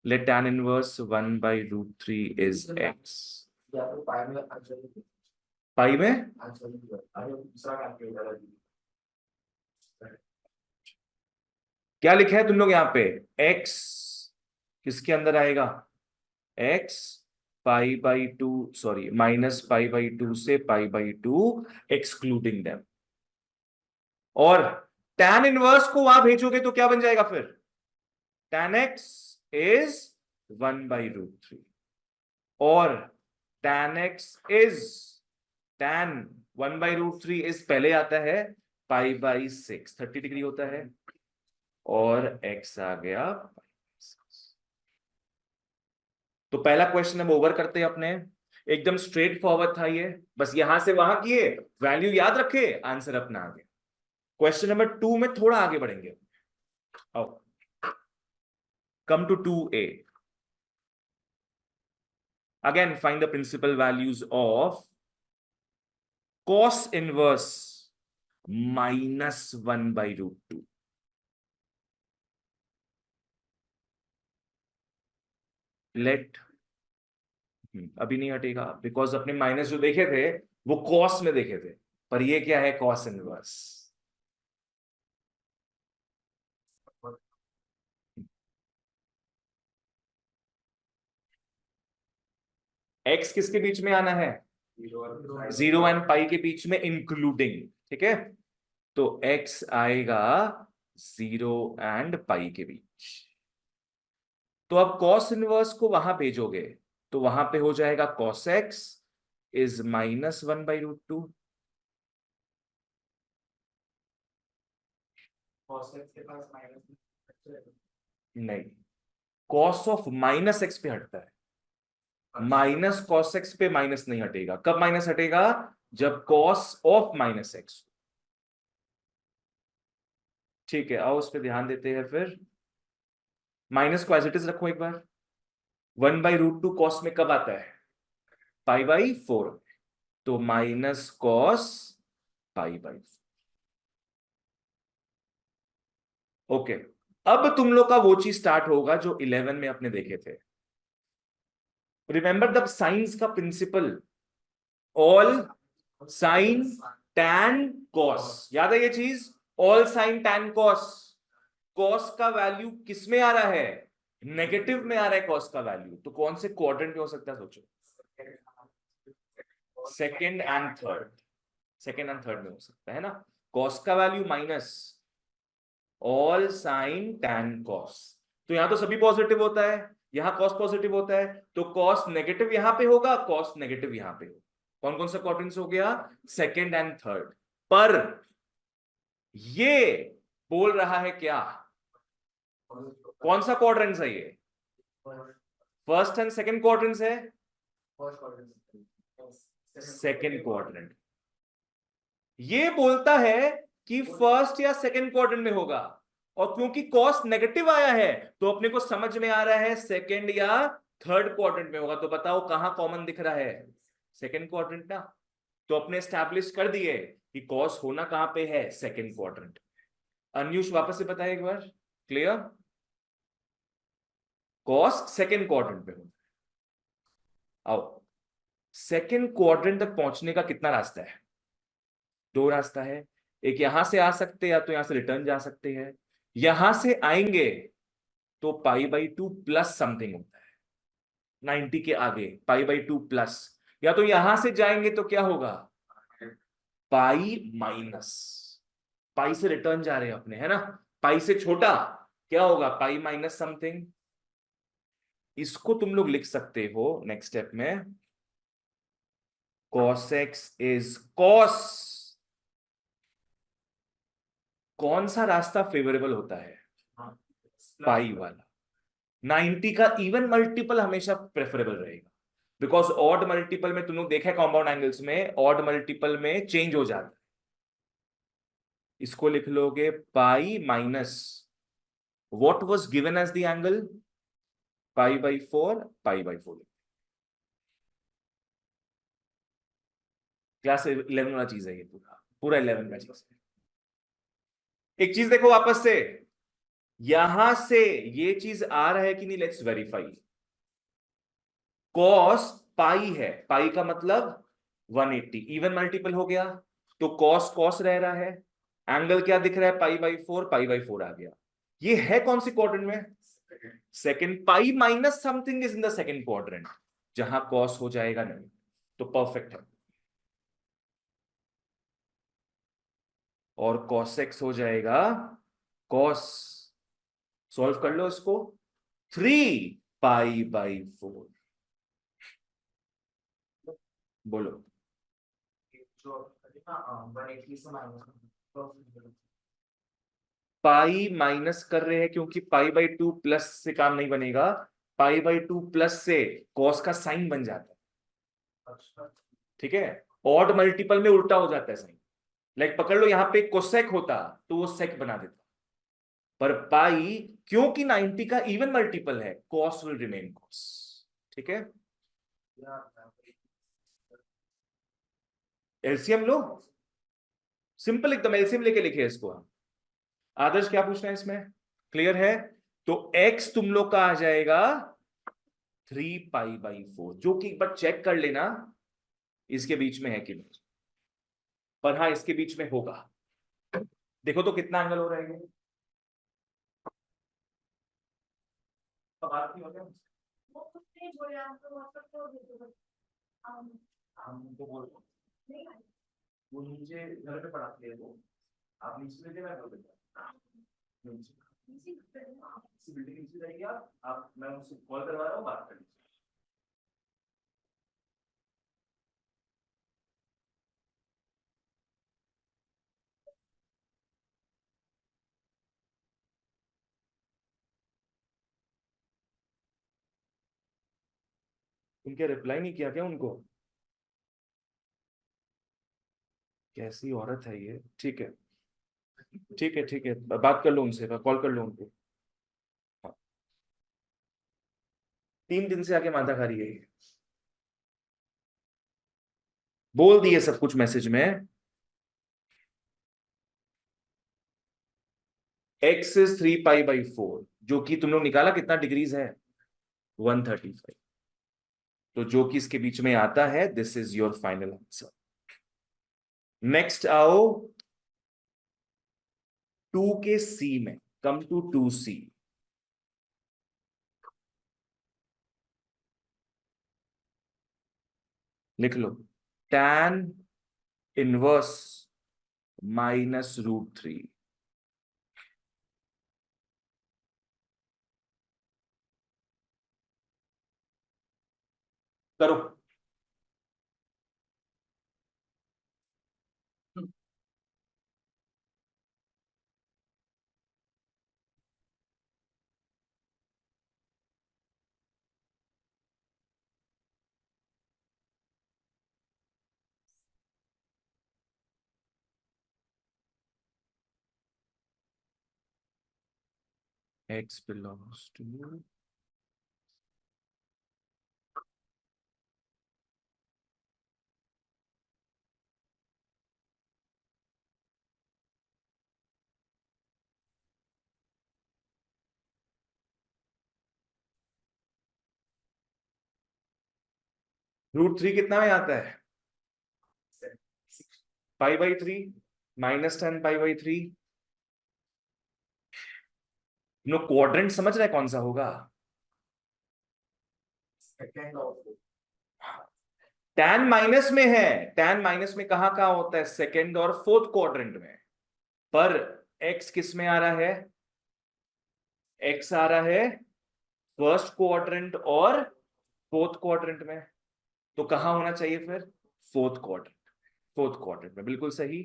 let tan inverse 1 by root 3 is x. पाई में क्या लिखा है तुम लोग यहाँ पे? x किसके अंदर आएगा? x pi by two, sorry minus pi by two से pi by two excluding them. और tan इनवर्स को वहां भेजोगे तो क्या बन जाएगा फिर? tan x is 1 by root 3 और tan x is tan 1 by root 3 is पहले आता है पाई बाई 6, 30 डिग्री होता है और x आ गया। तो पहला क्वेश्चन हम ओवर करते हैं अपने, एकदम स्ट्रेट फॉरवर्ड था ये, बस यहां से वहां किए, वैल्यू याद रखे, आंसर अपना आ गया। क्वेश्चन नंबर 2 में थोड़ा आगे बढ़ेंगे। आओ, come to 2a। Again find the principal values of cos inverse -1 by root 2। Let, अभी नहीं हटेगा बिकॉज अपने माइनस जो देखे थे वो कॉस में देखे थे, पर ये क्या है? Cos inverse. एक्स किसके बीच में आना है? 0 एंड पाई के बीच में इंक्लूडिंग, ठीक है? तो एक्स आएगा 0 एंड पाई के बीच। तो अब कॉस इनवर्स को वहां भेजोगे तो वहां पे हो जाएगा cos x is -1 by root 2। नहीं, कॉस ऑफ माइनस एक्स पे हटता है, माइनस कॉस एक्स पे माइनस नहीं हटेगा। कब माइनस हटेगा? जब कॉस ऑफ माइनस एक्स। ठीक है, आओ उस पर ध्यान देते हैं फिर। माइनस को एज इट इज रखो एक बार। 1 बाई रूट 2 कॉस में कब आता है? Pi by 4। तो minus cos pi by 4। Okay, अब तुम लोग का वो चीज स्टार्ट होगा जो 11 में अपने देखे थे। रिमेंबर द साइंस का principal, all sine tan cos. याद है ये चीज? All sine tan cos. Cos का वैल्यू किस में आ रहा है? नेगेटिव में आ रहा है कॉस का वैल्यू। तो कौन से क्वाड्रेंट में हो सकता है सोचो? Second and third. Second and third में हो सकता है ना। कॉस का value minus all sine tan cos. तो यहां तो सभी पॉजिटिव होता है, यहां कॉस पॉजिटिव होता है, तो कॉस नेगेटिव यहां पे होगा, कॉस नेगेटिव यहां पे होगा। कौन कौन सा क्वाड्रेंट्स हो गया? Second and third. पर ये बोल रहा है क्या? कौन सा क्वाड्रेंट्स है ये? फर्स्ट एंड सेकेंड क्वाड्रेंट्स है। सेकेंड क्वाड्रेंट ये बोलता है कि फर्स्ट या सेकेंड क्वाड्रेंट में होगा, और क्योंकि कॉस नेगेटिव आया है तो अपने को समझ में आ रहा है सेकेंड या थर्ड क्वाड्रेंट में होगा। तो बताओ कहां कॉमन दिख रहा है? सेकेंड क्वाड्रेंट ना। तो अपने एस्टैब्लिश कर दिए कि कॉस होना कहां पे है? Second quadrant. अन्यूष वापस से बताए एक बार, क्लियर? कॉस सेकेंड क्वाड्रेंट पे होता है। आओ, सेकेंड क्वाड्रेंट तक पहुंचने का कितना रास्ता है? दो रास्ता है। एक यहां से आ सकते हैं या तो यहां से रिटर्न जा सकते हैं। यहां से आएंगे तो पाई बाई टू प्लस समथिंग होता है, 90 के आगे पाई बाई टू प्लस। या तो यहां से जाएंगे तो क्या होगा? Pi minus. पाई से रिटर्न जा रहे हैं अपने, है ना? पाई से छोटा क्या होगा? Pi minus something. इसको तुम लोग लिख सकते हो नेक्स्ट स्टेप में, cos x इज cos। कौन सा रास्ता फेवरेबल होता है? पाई वाला। 90 का इवन मल्टीपल हमेशा प्रेफरेबल रहेगा, बिकॉज ऑड मल्टीपल में तुम लोग देखा है कॉम्पाउंड एंगल्स में, ऑड मल्टीपल में चेंज हो जाता है। इसको लिख लोगे pi minus what was given as the angle? Pi by 4, pi by 4। Class 11 वाला चीज है ये, पूरा पूरा 11 का चीज है। एक चीज देखो वापस से, यहां से ये चीज आ रहा है कि नहीं, लेट्स वेरीफाई। कॉस पाई है, पाई का मतलब 180, इवन मल्टीपल हो गया, तो कॉस कॉस रह रहा है। एंगल क्या दिख रहा है, पाई बाई फोर आ गया। ये है कौन सी क्वाड्रेंट में, second. Pi minus something is in the second quadrant, जहां कॉस हो जाएगा नहीं, तो परफेक्ट है। और कॉस एक्स हो जाएगा कॉस, सॉल्व कर लो इसको, 3 पाई बाई 4। बोलो। पाई माइनस कर रहे हैं क्योंकि पाई बाई 2 प्लस से काम नहीं बनेगा, पाई बाई 2 प्लस से कॉस का साइन बन जाता है। ठीक है, ऑड मल्टीपल में उल्टा हो जाता है साइन। लाइक पकड़ लो, यहां पे कोसेक होता तो वो सेक बना देता, पर पाई क्योंकि 90 का इवन मल्टीपल है, कॉस विल रिमेन कॉस। ठीक है, एलसीएम लो, सिंपल एकदम एलसीएम लेके लिखे इसको हम। आदर्श क्या पूछना है इसमें, क्लियर है? तो x तुम लोग का आ जाएगा 3 पाई बाई 4, जो कि एक बार चेक कर लेना इसके बीच में है कि नहीं, पर हाँ इसके बीच में होगा। देखो तो कितना एंगल हो रहा है ये, अब बात नहीं हो गया। हम तो बोल रहे हैं, वो नीचे घर पे पढ़ाते हैं वो, आप नीचे लेके मैं बोल देता हूँ। नीचे बिल्डिंग नीचे जाइए आप, मैं उससे कॉल करवा रहा हूँ, बात कर लीजिए। उनके रिप्लाई नहीं किया क्या उनको, कैसी औरत है ये। ठीक है, ठीक है, ठीक है, बात कर लो उनसे, कॉल कर लो उनको। हाँ, 3 दिन से आके माथा खा रही है ये। बोल दिए सब कुछ मैसेज में। एक्स इज 3 पाई बाई 4, जो कि तुम लोग निकाला कितना डिग्रीज है, 135। तो जो कि इसके बीच में आता है, this is your final answer. Next आओ 2 के सी में, कम टू 2C। लिख लो, tan इनवर्स -√3। करो। x belongs to, √3 कितना में आता है, pi by 3 -10 pi by 3। No quadrant समझ रहा है कौन सा होगा, टैन माइनस में है। टैन माइनस में कहां कहां होता है, सेकेंड और फोर्थ क्वाड्रेंट में। पर एक्स किस में आ रहा है, एक्स आ रहा है फर्स्ट क्वाड्रेंट और फोर्थ क्वाड्रेंट में। तो कहां होना चाहिए फिर, फोर्थ क्वाड्रेंट। फोर्थ क्वाड्रेंट में, बिल्कुल सही।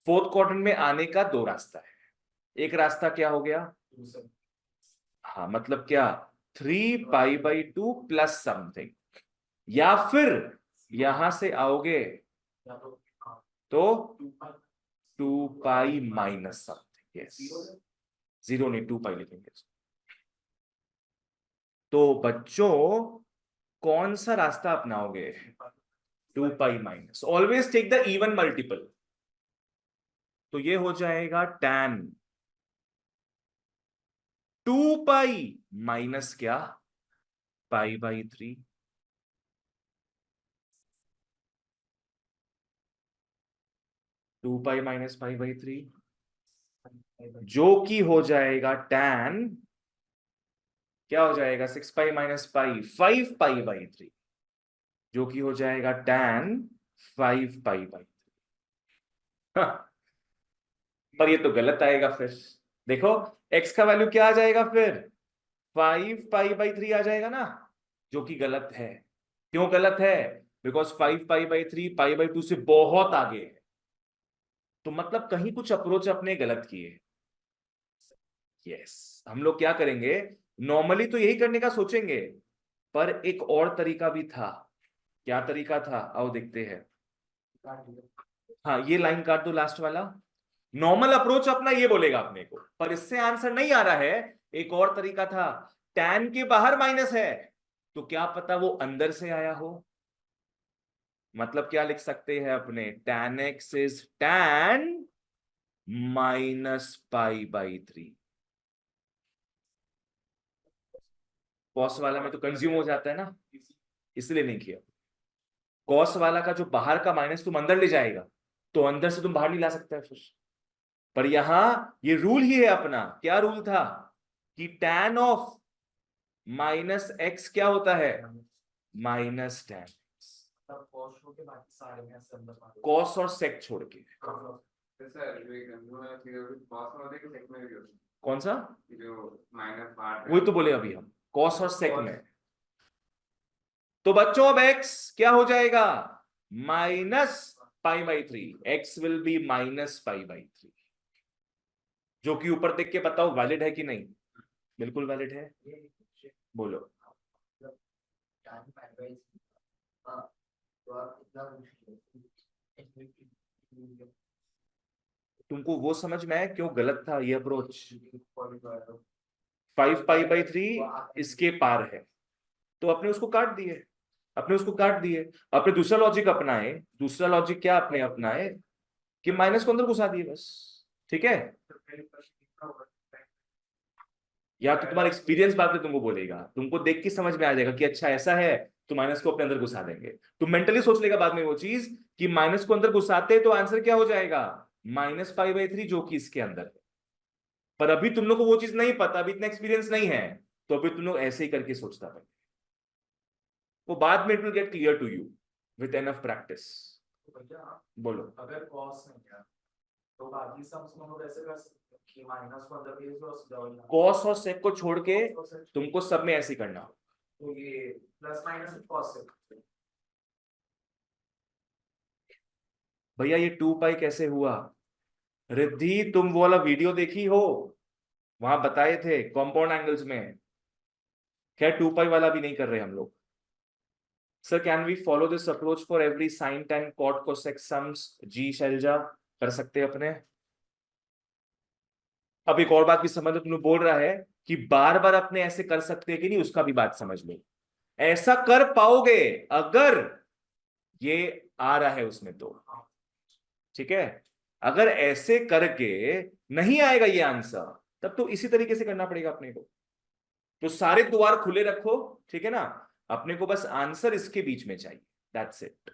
फोर्थ क्वाड्रेंट में आने का 2 रास्ता है। एक रास्ता क्या हो गया, हाँ मतलब क्या, 3 पाई बाई 2 प्लस समथिंग, या फिर यहां से आओगे तो 2 पाई माइनस समथिंग। यस, 0 नहीं, 2 पाई लिखेंगे। तो बच्चों कौन सा रास्ता अपनाओगे, 2 pi minus, always take the even multiple. तो ये हो जाएगा tan 2 पाई माइनस क्या, पाई/3। 2 पाई माइनस पाई/3 जो कि हो जाएगा tan, क्या हो जाएगा, 6 पाई माइनस पाई, 5 पाई/3, जो कि हो जाएगा tan 5 पाई/3। पर ये तो गलत आएगा फिर। देखो x का वैल्यू क्या आ जाएगा फिर, 5 पाई/3 आ जाएगा ना, जो कि गलत है। क्यों गलत है? बिकॉज 5 पाई/3 पाई/2 से बहुत आगे है। तो मतलब कहीं कुछ अप्रोच अपने गलत किए। यस, हम लोग क्या करेंगे, नॉर्मली तो यही करने का सोचेंगे, पर एक और तरीका भी था। क्या तरीका था, आओ देखते हैं। हाँ, ये लाइन काट दो लास्ट वाला। नॉर्मल अप्रोच अपना ये बोलेगा अपने को, पर इससे आंसर नहीं आ रहा है। एक और तरीका था, टैन के बाहर माइनस है, तो क्या पता वो अंदर से आया हो। मतलब क्या लिख सकते हैं अपने, tan x इज tan -पाई/3। कॉस वाला में तो कंज्यूम हो जाता है ना, इसलिए नहीं किया। कॉस वाला का जो बाहर का माइनस तुम अंदर ले जाएगा, तो अंदर से तुम बाहर नहीं ला सकता है फिर। पर यहां ये रूल ही है अपना, क्या रूल था कि tan ऑफ -x क्या होता है, -tan। कॉस और सेक छोड़ के, कौन सा, वही तो बोले अभी हम, कॉस और सेक में। तो बच्चों अब x क्या हो जाएगा, -पाई/3, x विल बी -पाई/3। जो कि ऊपर देख के बताओ वैलिड है कि नहीं, बिल्कुल वैलिड है। बोलो। तुमको वो समझ में आया क्यों गलत था ये अप्रोच। 5 पाई/3 इसके पार है, तो अपने उसको काट दिए, अपने उसको काट दिए। अपने दूसरा लॉजिक अपनाए, दूसरा लॉजिक क्या अपने अपनाए, कि माइनस को अंदर घुसा दिए बस। ठीक है, या तो तुम्हारा एक्सपीरियंस बात में तुमको बोलेगा, तुमको देख के समझ में आ जाएगा कि अच्छा ऐसा है, तो माइनस को अपने अंदर घुसा देंगे। तुम मेंटली सोच लेगा बाद में वो चीज कि माइनस को अंदर घुसाते तो आंसर क्या हो जाएगा, -पाई/3, जो कि इसके अंदर है। पर अभी तुम लोग को वो चीज नहीं पता, अभी इतना एक्सपीरियंस नहीं है, तो अभी तुम लोग ऐसे ही करके सोचता पड़े। वो बाद में it will get clear to you with enough practice. बोलो। अगर कॉस नहीं किया तो बाकी सम्स में हम ऐसे कर सकते हैं कि माइनस को अंदर भेज दो, कॉस और सेक को छोड़ के तुमको सब में ऐसे करना हो, तो ये प्लस माइनस कॉस सेक। भैया ये 2 पाई कैसे हुआ, रिद्धि तुम वो वाला वीडियो देखी हो, वहां बताए थे कंपाउंड एंगल्स में। खैर 2 पाई वाला भी नहीं कर रहे हम लोग। Sir can we follow this approach for every sine tan cot cosec sums, ji Shailaja, कर सकते हैं अपने। अब एक और बात भी समझ लो, तुमने बोल रहा है कि बार बार अपने ऐसे कर सकते हैं कि नहीं, उसका भी बात समझ लो। ऐसा कर पाओगे अगर ये आ रहा है उसमें तो, ठीक है। अगर ऐसे करके नहीं आएगा ये आंसर, तब तो इसी तरीके से करना पड़ेगा अपने को। तो सारे द्वार खुले रखो, ठीक है ना, अपने को बस आंसर इसके बीच में चाहिए, दैट्स इट।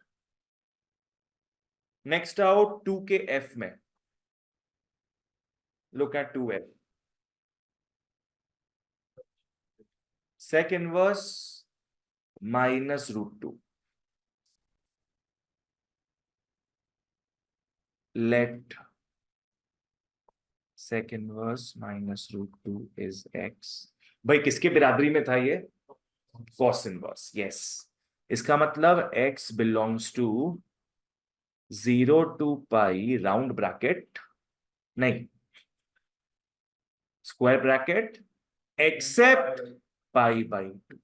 नेक्स्ट आओ 2 के F में, look at 2F। sec inverse -√2, let sec inverse -√2 is x। भाई किसके बिरादरी में था ये, cos इनवर्स, यस। इसका मतलब x belongs to 0 to pi round bracket, नहीं स्क्वायर ब्रैकेट, एक्सेप्ट पाई/2।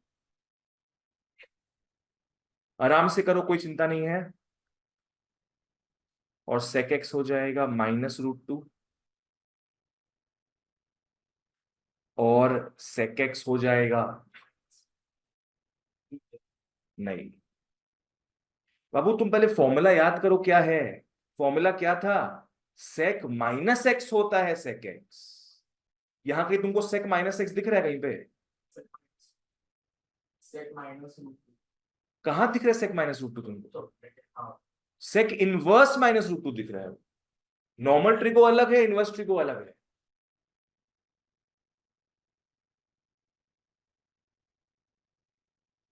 आराम से करो, कोई चिंता नहीं है। और sec x हो जाएगा -√2, और sec x हो जाएगा, नहीं बाबू तुम पहले फॉर्मूला याद करो क्या है। फॉर्मूला क्या था, sec -x होता है sec x। यहाँ कहीं तुमको सेक माइनस एक्स दिख रहा है कहीं पे? सेक माइनस रूट कहाँ दिख रहा है सेक माइनस रूट टू तुमको? तो हाँ sec inverse minus root two दिख रहा है। नॉर्मल ट्रिको अलग है, इनवर्स ट्रिको अलग है।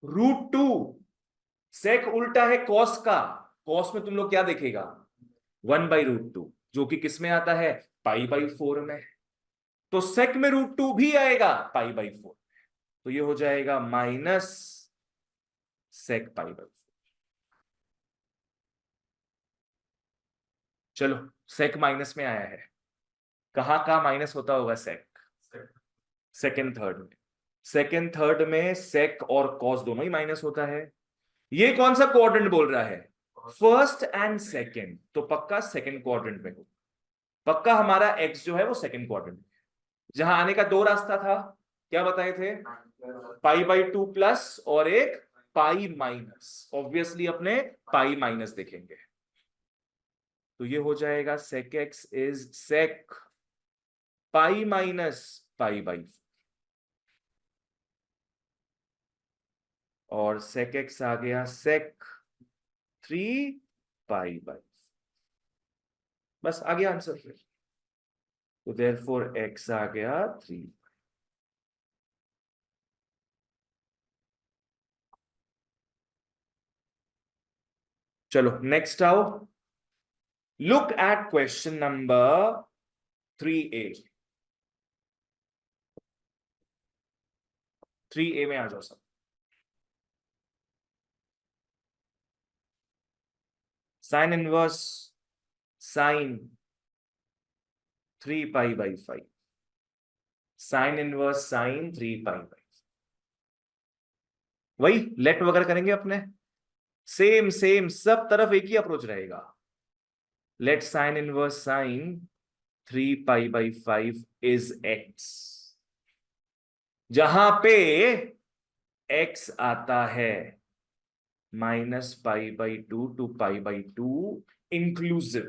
रूट टू, सेक उल्टा है कॉस का। कॉस में तुम लोग क्या देखेगा? 1/√2, जो कि किस में आता है? पाई/4 में। तो सेक में √2 भी आएगा पाई/4। तो ये हो जाएगा माइनस सेक पाई/4। चलो, सेक माइनस में आया है। कहाँ कहाँ माइनस होता होगा सेक? सेकेंड थर्ड में। सेकेंड थर्ड में सेक और कॉस दोनों ही माइनस होता है। ये कौन सा क्वाड्रेंट बोल रहा है? फर्स्ट एंड सेकेंड, तो पक्का सेकेंड क्वाड्रेंट में हो। पक्का हमारा एक्स जो है वो सेकेंड क्वाड्रेंट में। जहां आने का दो रास्ता था, क्या बताए थे? पाई/2 प्लस और एक पाई माइनस। ऑब्वियसली अपने पाई माइनस देखेंगे। तो ये हो जाएगा sec X is sec pi minus पाई/4। और सेक एक्स आ गया सेक 3 पाई/4। बस आ गया आंसर फिर। तो देयरफॉर एक्स आ गया 3। चलो नेक्स्ट आओ। Look at question number 3A। 3A में आ जाओ सब। साइन इनवर्स साइन 3 पाई/5। साइन इनवर्स साइन 3 पाई/5। वही लेट वगैरह करेंगे अपने। सेम सेम सब तरफ एक ही अप्रोच रहेगा। लेट साइन इनवर्स साइन 3 पाई/5 इज एक्स। जहां पे एक्स आता है -पाई/2 टू पाई/2 इंक्लूसिव।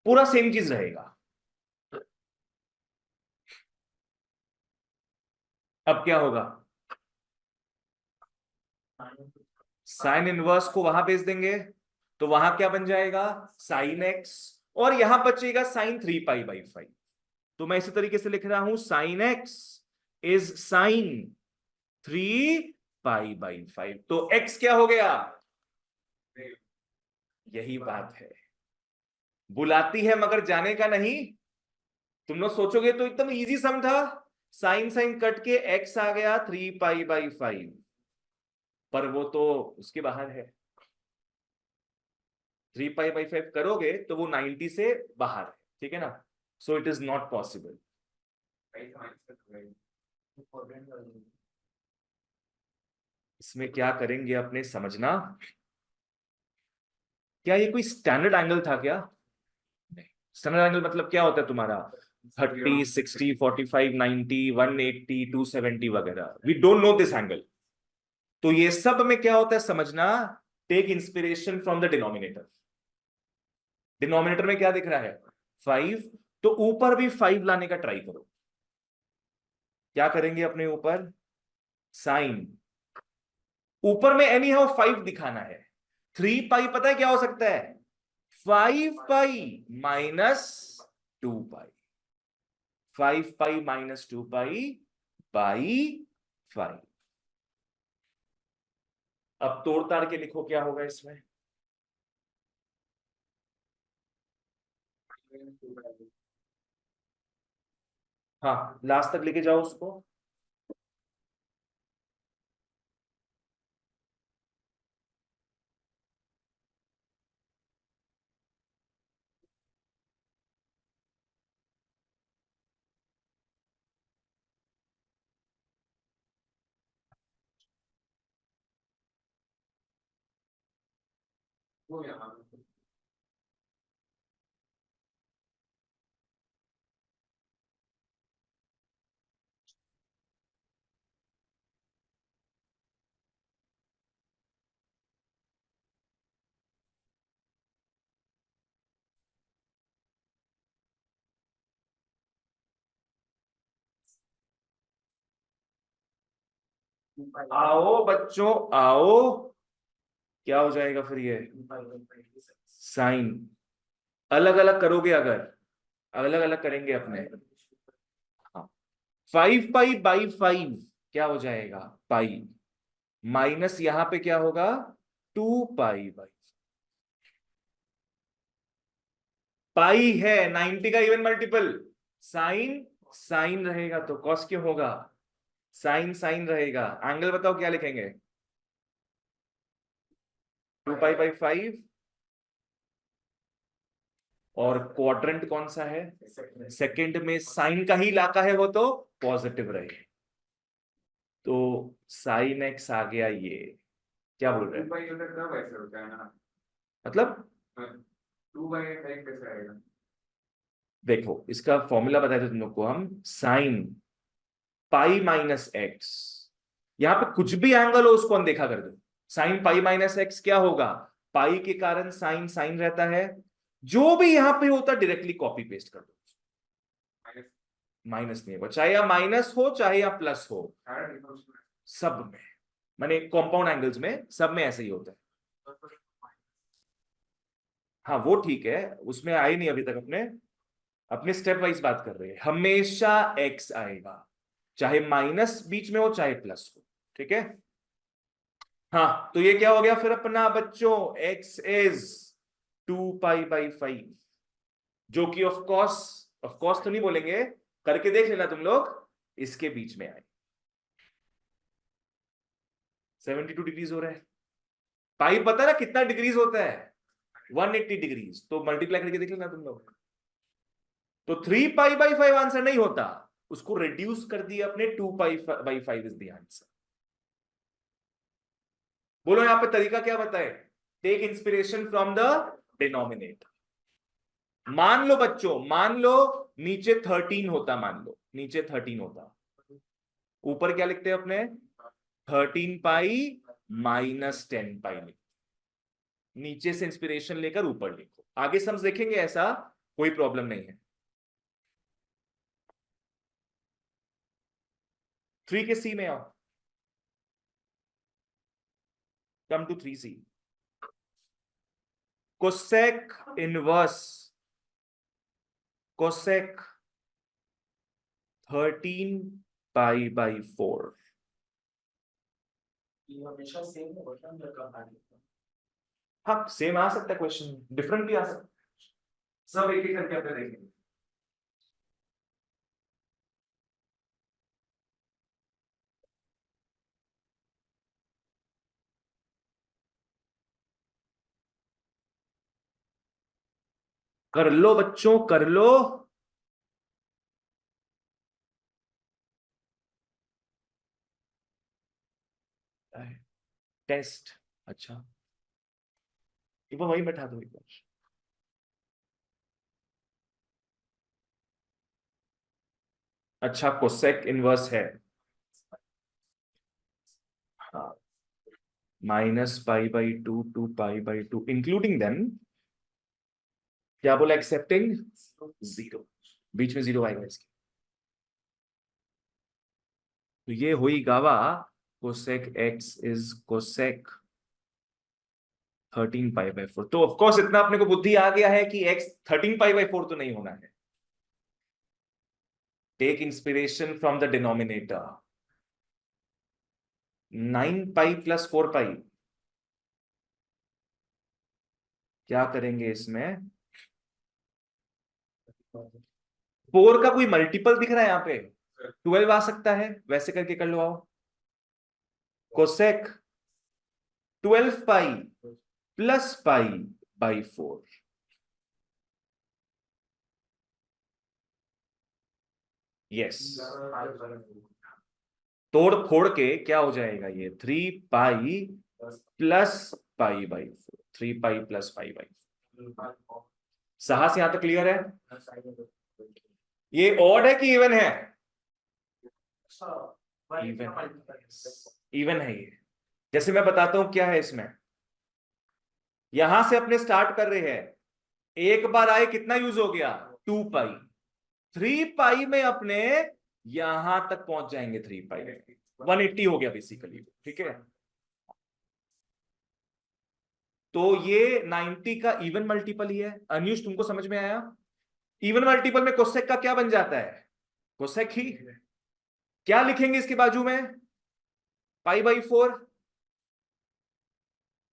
पूरा सेम चीज रहेगा। अब क्या होगा? साइन इनवर्स को वहां भेज देंगे, तो वहां क्या बन जाएगा? Sine x. और यहां बचेगा साइन 3 पाई/5। तो मैं इसी तरीके से लिख रहा हूं साइन एक्स इज साइन 3 पाई/5। तो एक्स क्या हो गया? यही बात है, बुलाती है मगर जाने का नहीं। तुम लोग सोचोगे तो एकदम इजी सम था। साइन साइन कट के एक्स आ गया 3 पाई/5। पर वो तो उसके बाहर है। 3 पाई/5 करोगे तो वो 90 से बाहर है, ठीक है ना? So it is not possible. इसमें क्या करेंगे अपने, समझना। क्या ये कोई स्टैंडर्ड एंगल था क्या? नहीं। स्टैंडर्ड एंगल मतलब क्या होता है तुम्हारा? 30, 60, 45, 90, 180, 270 वगैरह। We don't know this angle. तो ये सब में क्या होता है समझना। Take inspiration from the denominator. Denominator में क्या दिख रहा है? 5। तो ऊपर भी 5 लाने का ट्राई करो। क्या करेंगे अपने ऊपर? साइन। ऊपर में एनी हाउ 5 दिखाना है। 3 पाई पता है क्या हो सकता है? 5 पाई - 2 पाई। 5 पाई - 2 पाई/5। अब तोड़ ताड़ के लिखो क्या होगा इसमें। हाँ, लास्ट तक लेके जाओ उसको। वो यहाँ आओ बच्चों आओ, क्या हो जाएगा फिर ये साइन। अलग अलग करोगे अगर, अलग अलग करेंगे अपने। हाँ, 5 पाई/5 क्या हो जाएगा पाई, माइनस यहां पे क्या होगा 2 पाई/, पाई है 90 का इवन मल्टीपल, साइन साइन रहेगा तो कॉस क्यों होगा, साइन साइन रहेगा। एंगल बताओ क्या लिखेंगे, 2 पाई/5। और क्वाड्रेंट कौन सा है, सेकंड में साइन का ही इलाका है, वो तो पॉजिटिव रहे। तो साइन एक्स आ गया ये, क्या बोल रहे हैं मतलब, 2/5 कैसे आएगा। देखो इसका फॉर्मूला बताए थे तुम लोग को हम, साइन पाई-एक्स, यहां पे कुछ भी एंगल हो उसको अनदेखा कर दो। साइन पाई-एक्स क्या होगा, पाई के कारण साइन साइन रहता है, जो भी यहां पे होता डायरेक्टली कॉपी पेस्ट कर दो। माइनस नहीं होगा, चाहे या माइनस हो चाहे या प्लस हो, सब में, माने कॉम्पाउंड एंगल्स में सब में ऐसे ही होता है। हाँ वो ठीक है, उसमें आए नहीं अभी तक, अपने अपने स्टेप वाइज बात कर रहे हैं। हमेशा एक्स आएगा, चाहे माइनस बीच में हो चाहे प्लस हो, ठीक है। हाँ तो ये क्या हो गया फिर अपना बच्चों, x इज 2 पाई/5, जो कि ऑफ कोर्स तो नहीं बोलेंगे, करके देख लेना तुम लोग, इसके बीच में आए। 72 डिग्रीज हो रहा है, पाई पता है ना कितना डिग्रीज होता है, 180 डिग्रीज, तो मल्टीप्लाई करके देख लेना तुम लोग। तो 3 पाई/5 आंसर नहीं होता, उसको रिड्यूस कर दिया अपने, 2 पाई/5 इज द आंसर। बोलो यहां पे तरीका क्या बताए, take inspiration from the denominator. मान लो बच्चों, मान लो नीचे 13 होता, मान लो नीचे 13 होता, ऊपर क्या लिखते हैं अपने, 13 पाई-10 पाई लिखो, नीचे से इंस्पिरेशन लेकर ऊपर लिखो, आगे समझ देखेंगे, ऐसा कोई प्रॉब्लम नहीं है। 3 के सी में आओ, come to 3C। Cosec inverse, cosec 13 pi, हमेशा सेम होगा, हाँ सेम आ सकता है क्वेश्चन, डिफरेंट भी आ सकता है, सब एक एक करके अपने देखेंगे। कर लो बच्चों कर लो। टेस्ट, अच्छा एक बार वही बैठा दो एक बार। अच्छा कोसेक इनवर्स है, हाँ, -पाई/2 2 पाई/2 इंक्लूडिंग देन, क्या बोला, एक्सेप्टिंग जीरो, बीच में जीरो आएगा इसके, तो ये हुई गावा, कोसेक एक्स इज कोसेक 13 पाई/4। तो ऑफकोर्स इतना अपने को बुद्धि आ गया है कि एक्स 13 पाई/4 तो नहीं होना है। Take inspiration from the denominator, 9 pi + 4 pi, क्या करेंगे इसमें, 4 का कोई मल्टीपल दिख रहा है यहाँ पे, 12 आ सकता है, वैसे करके कर लो आओ, कोसेक 12 पाई + पाई/4, यस, तोड़ फोड़ के क्या हो जाएगा ये, 3 पाई + पाई/4, 3 पाई + पाई/4। साहस यहां तक क्लियर है, ये ऑड है कि इवन है, इवन, इवन है ये। जैसे मैं बताता हूं क्या है इसमें, यहां से अपने स्टार्ट कर रहे हैं, एक बार आए कितना यूज हो गया, 2 पाई, 3 पाई में अपने यहां तक पहुंच जाएंगे, 3 पाई में 180 हो गया बेसिकली, ठीक है। तो ये 90 का इवन मल्टीपल ही है। अनिश तुमको समझ में आया? इवन मल्टीपल में कोसेक का क्या बन जाता है? कोसेक ही। क्या लिखेंगे इसके बाजू में? पाई/4।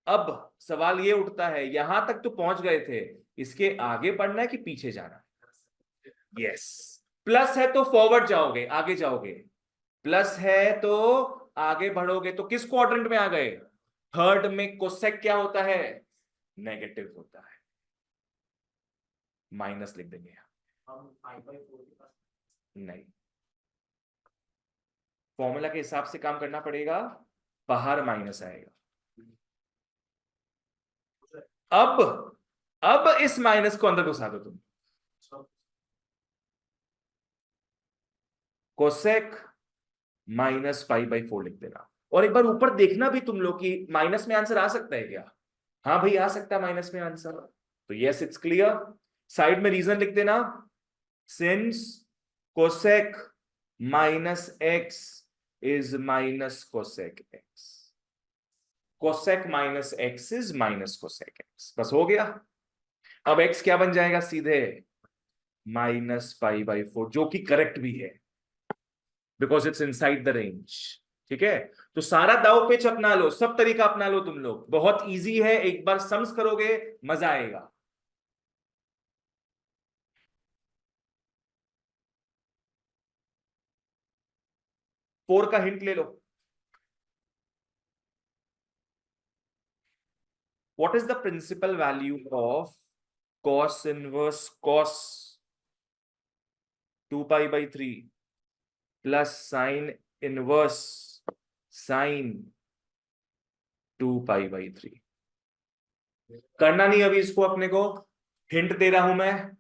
अब सवाल ये उठता है, यहां तक तो पहुंच गए थे, इसके आगे बढ़ना है कि पीछे जाना है? यस। प्लस है तो फॉरवर्ड जाओगे, आगे जाओगे। प्लस है तो आगे बढ़ोगे। तो किस क्वाड्रेंट में आ गए? थर्ड में। कोसेक क्या होता है? नेगेटिव होता है। माइनस लिख देंगे हम नहीं, फॉर्मूला के हिसाब से काम करना पड़ेगा, बाहर माइनस आएगा। अब इस माइनस को अंदर घुसा दो तुम। कोसेक -π/4 लिख देना। और एक बार ऊपर देखना भी तुम लोग कि माइनस में आंसर आ सकता है क्या? हाँ भाई आ सकता है माइनस में आंसर। तो यस इट्स क्लियर। साइड में रीजन लिख देना। Since cosec -x is minus cosec x, cosec -x is minus cosec x। बस हो गया। अब x क्या बन जाएगा? सीधे -π/4, जो कि करेक्ट भी है because it's inside the range. ठीक है। तो सारा दाव पेच अपना लो, सब तरीका अपना लो तुम लोग, बहुत इजी है। एक बार सम्स करोगे मजा आएगा। फोर का हिंट ले लो। What is the principal value of cos inverse cos 2π/3 plus sine inverse sine 2π/3? करना नहीं अभी इसको, अपने को हिंट दे रहा हूं मैं।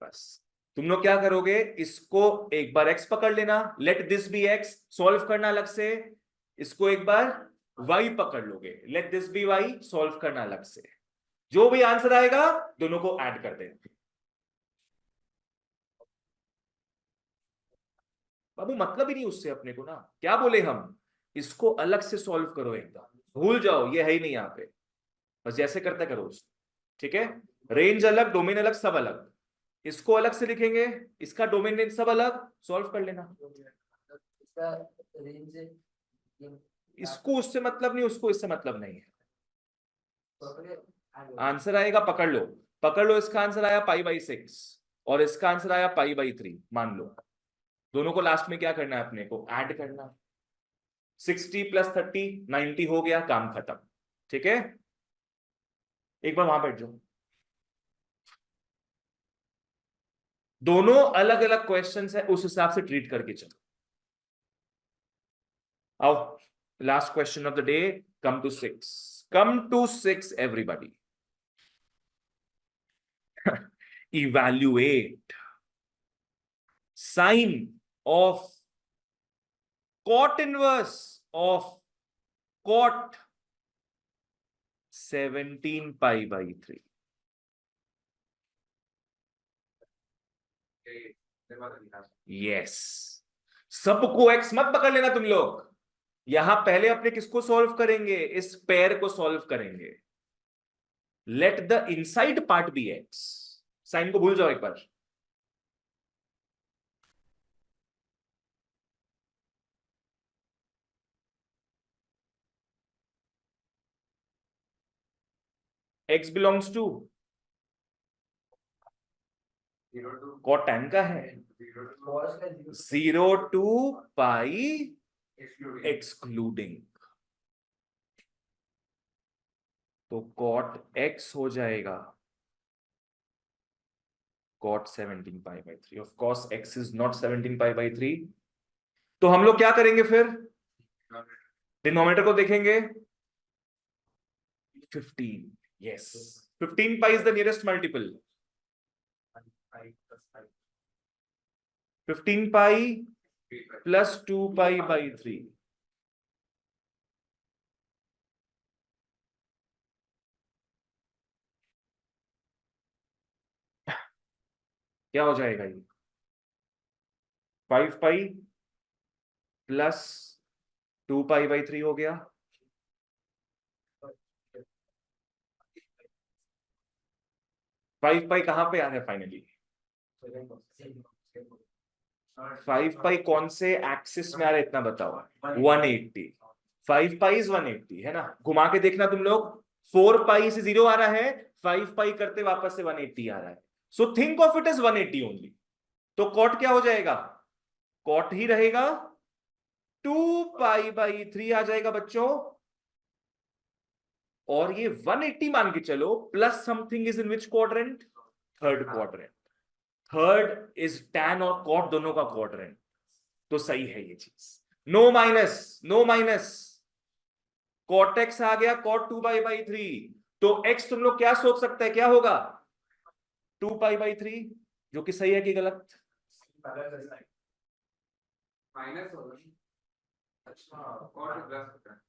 बस तुम लोग क्या करोगे, इसको एक बार x पकड़ लेना, let this be x, solve करना अलग से। इसको एक बार y पकड़ लोगे, let this be y, solve करना अलग से। जो भी आंसर आएगा दोनों को ऐड कर देना। बाबू मतलब ही नहीं उससे अपने को ना, क्या बोले हम, इसको अलग से सॉल्व करो, एकदम भूल जाओ ये है ही नहीं यहाँ पे। बस जैसे करते करो उसको। ठीक है। रेंज अलग, डोमेन अलग, सब अलग। इसको अलग से लिखेंगे, इसका डोमेन रेंज सब अलग, सॉल्व कर लेना। इसको उससे मतलब नहीं, उसको इससे मतलब नहीं है। आंसर आएगा पकड़ लो। पकड़ लो, इसका आंसर आया π/6 और इसका आंसर आया π/3, मान लो। दोनों को लास्ट में क्या करना है अपने को? ऐड करना। 60 + 30 90 हो गया, काम खत्म। ठीक है। एक बार वहां बैठ जाओ। दोनों अलग अलग क्वेश्चंस है, उस हिसाब से ट्रीट करके चलो। आओ, last question of the day. Come to 6 everybody. Evaluate sine of cot inverse of cot 17π/3। Yes. सबको x मत पकड़ लेना तुम लोग। यहां पहले अपने किसको सॉल्व करेंगे? इस पेयर को सॉल्व करेंगे। Let the inside part be x। Sine को भूल जाओ एक बार। x belongs to cot tan का है 0 to π एक्सक्लूडिंग। तो cot x हो जाएगा cot 17π/3। Of course x is not 17π/3। तो हम लोग क्या करेंगे फिर? डिनोमिनेटर को देखेंगे। 15। Yes. 15π is the nearest multiple. 15π + 2π/3। क्या हो जाएगा ये? 5 पाई प्लस 2 पाई बाई 3 हो गया। 5 पाई कहां पे आ रहा है फाइनली? 5 पाई कौन से एक्सिस में आ रहा है इतना बताओ? 180। 5 पाई इज 180 है ना, घुमा के देखना तुम लोग। 4 पाई से 0 आ रहा है, 5 पाई करते वापस से 180 आ रहा है। So think of it as 180 only. तो कॉट क्या हो जाएगा? कॉट ही रहेगा, 2 पाई बाई 3 आ जाएगा बच्चों। और ये 180 मान के चलो, plus something is in which quadrant? Third quadrant. Third is tan और कॉट दोनों का क्वाड्रेंट, तो सही है ये चीज। No minus, no minus. Cot X आ गया कॉट 2 पाई बाई 3, तो एक्स तुम लोग क्या सोच सकते हैं क्या होगा? 2 पाई बाई 3, जो कि सही है कि गलत? माइनस होगा। अच्छा, कॉट प्लस होता है।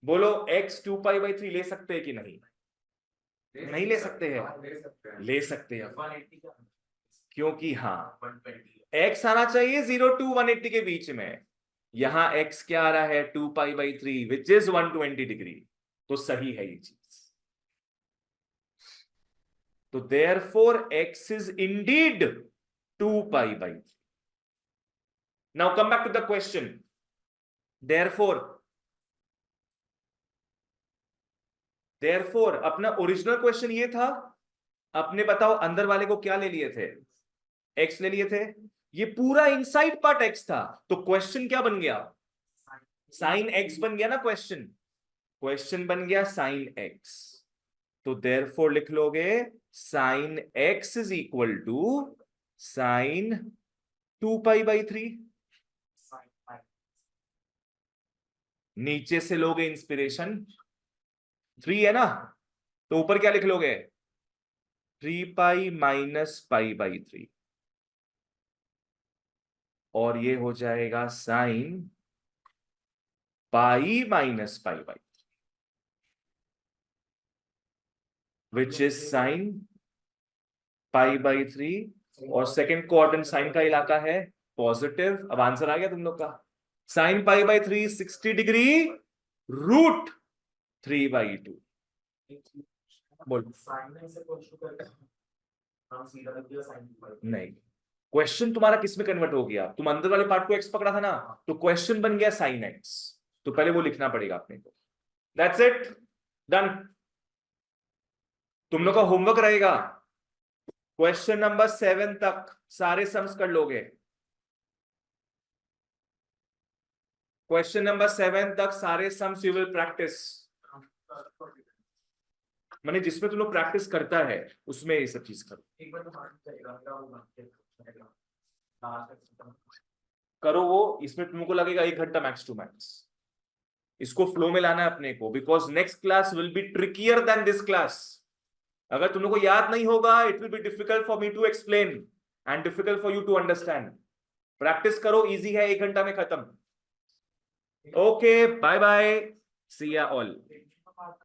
बोलो, एक्स 2 पाई बाई 3 ले सकते हैं कि नहीं? नहीं ले सकते हैं? ले सकते हैं, क्योंकि हाँ x आना चाहिए 0 to 180 के बीच में। यहां x क्या आ रहा है? 2 pi by 3 which is 120 degree, तो सही है ये चीज। तो therefore x is indeed 2 pi by 3. Now come back to the question. Therefore अपना ओरिजिनल क्वेश्चन ये था, अपने बताओ अंदर वाले को क्या ले लिए थे? x ले लिए थे। ये पूरा इनसाइड पार्ट x था, तो क्वेश्चन क्या बन गया? साइन x बन गया ना क्वेश्चन। क्वेश्चन बन गया साइन x। तो देयरफॉर लिख लोगे sine x is equal to sine 2 pi by 3। नीचे से लोगे इंस्पिरेशन, 3 है ना, तो ऊपर क्या लिख लोगे? 3 पाई माइनस पाई बाई 3, और ये हो जाएगा sine pi minus pi by 3, which is sine pi by 3। और सेकेंड क्वाड्रेंट साइन का इलाका है पॉजिटिव। अब आंसर आ गया तुम लोग का। Sine pi by 3 60 degree root 3 by 2। बोल। नहीं, क्वेश्चन तुम्हारा किस में कन्वर्ट हो गया? तुम अंदर वाले पार्ट को एक्स पकड़ा था ना, तो क्वेश्चन बन गया साइन एक्स, तो पहले वो लिखना पड़ेगा अपने को। That's it, done. तुम लोग का होमवर्क रहेगा क्वेश्चन नंबर 7 तक सारे सम्स कर लोगे। क्वेश्चन नंबर 7 तक सारे सम्स यू विल प्रैक्टिस। मैंने जिसमें तुम लोग प्रैक्टिस करता है उसमें ये सब चीज करो। करो वो, इसमें तुमको लगेगा 1 घंटा मैक्स टू मैक्स। इसको फ्लो में लाना है अपने को, because next class will be trickier than this class. अगर तुम लोग को याद नहीं होगा, it will be difficult for me to explain and difficult for you to understand. Practice करो, इजी है, 1 घंटा में खत्म। ओके, बाय बाय, सी या ऑल।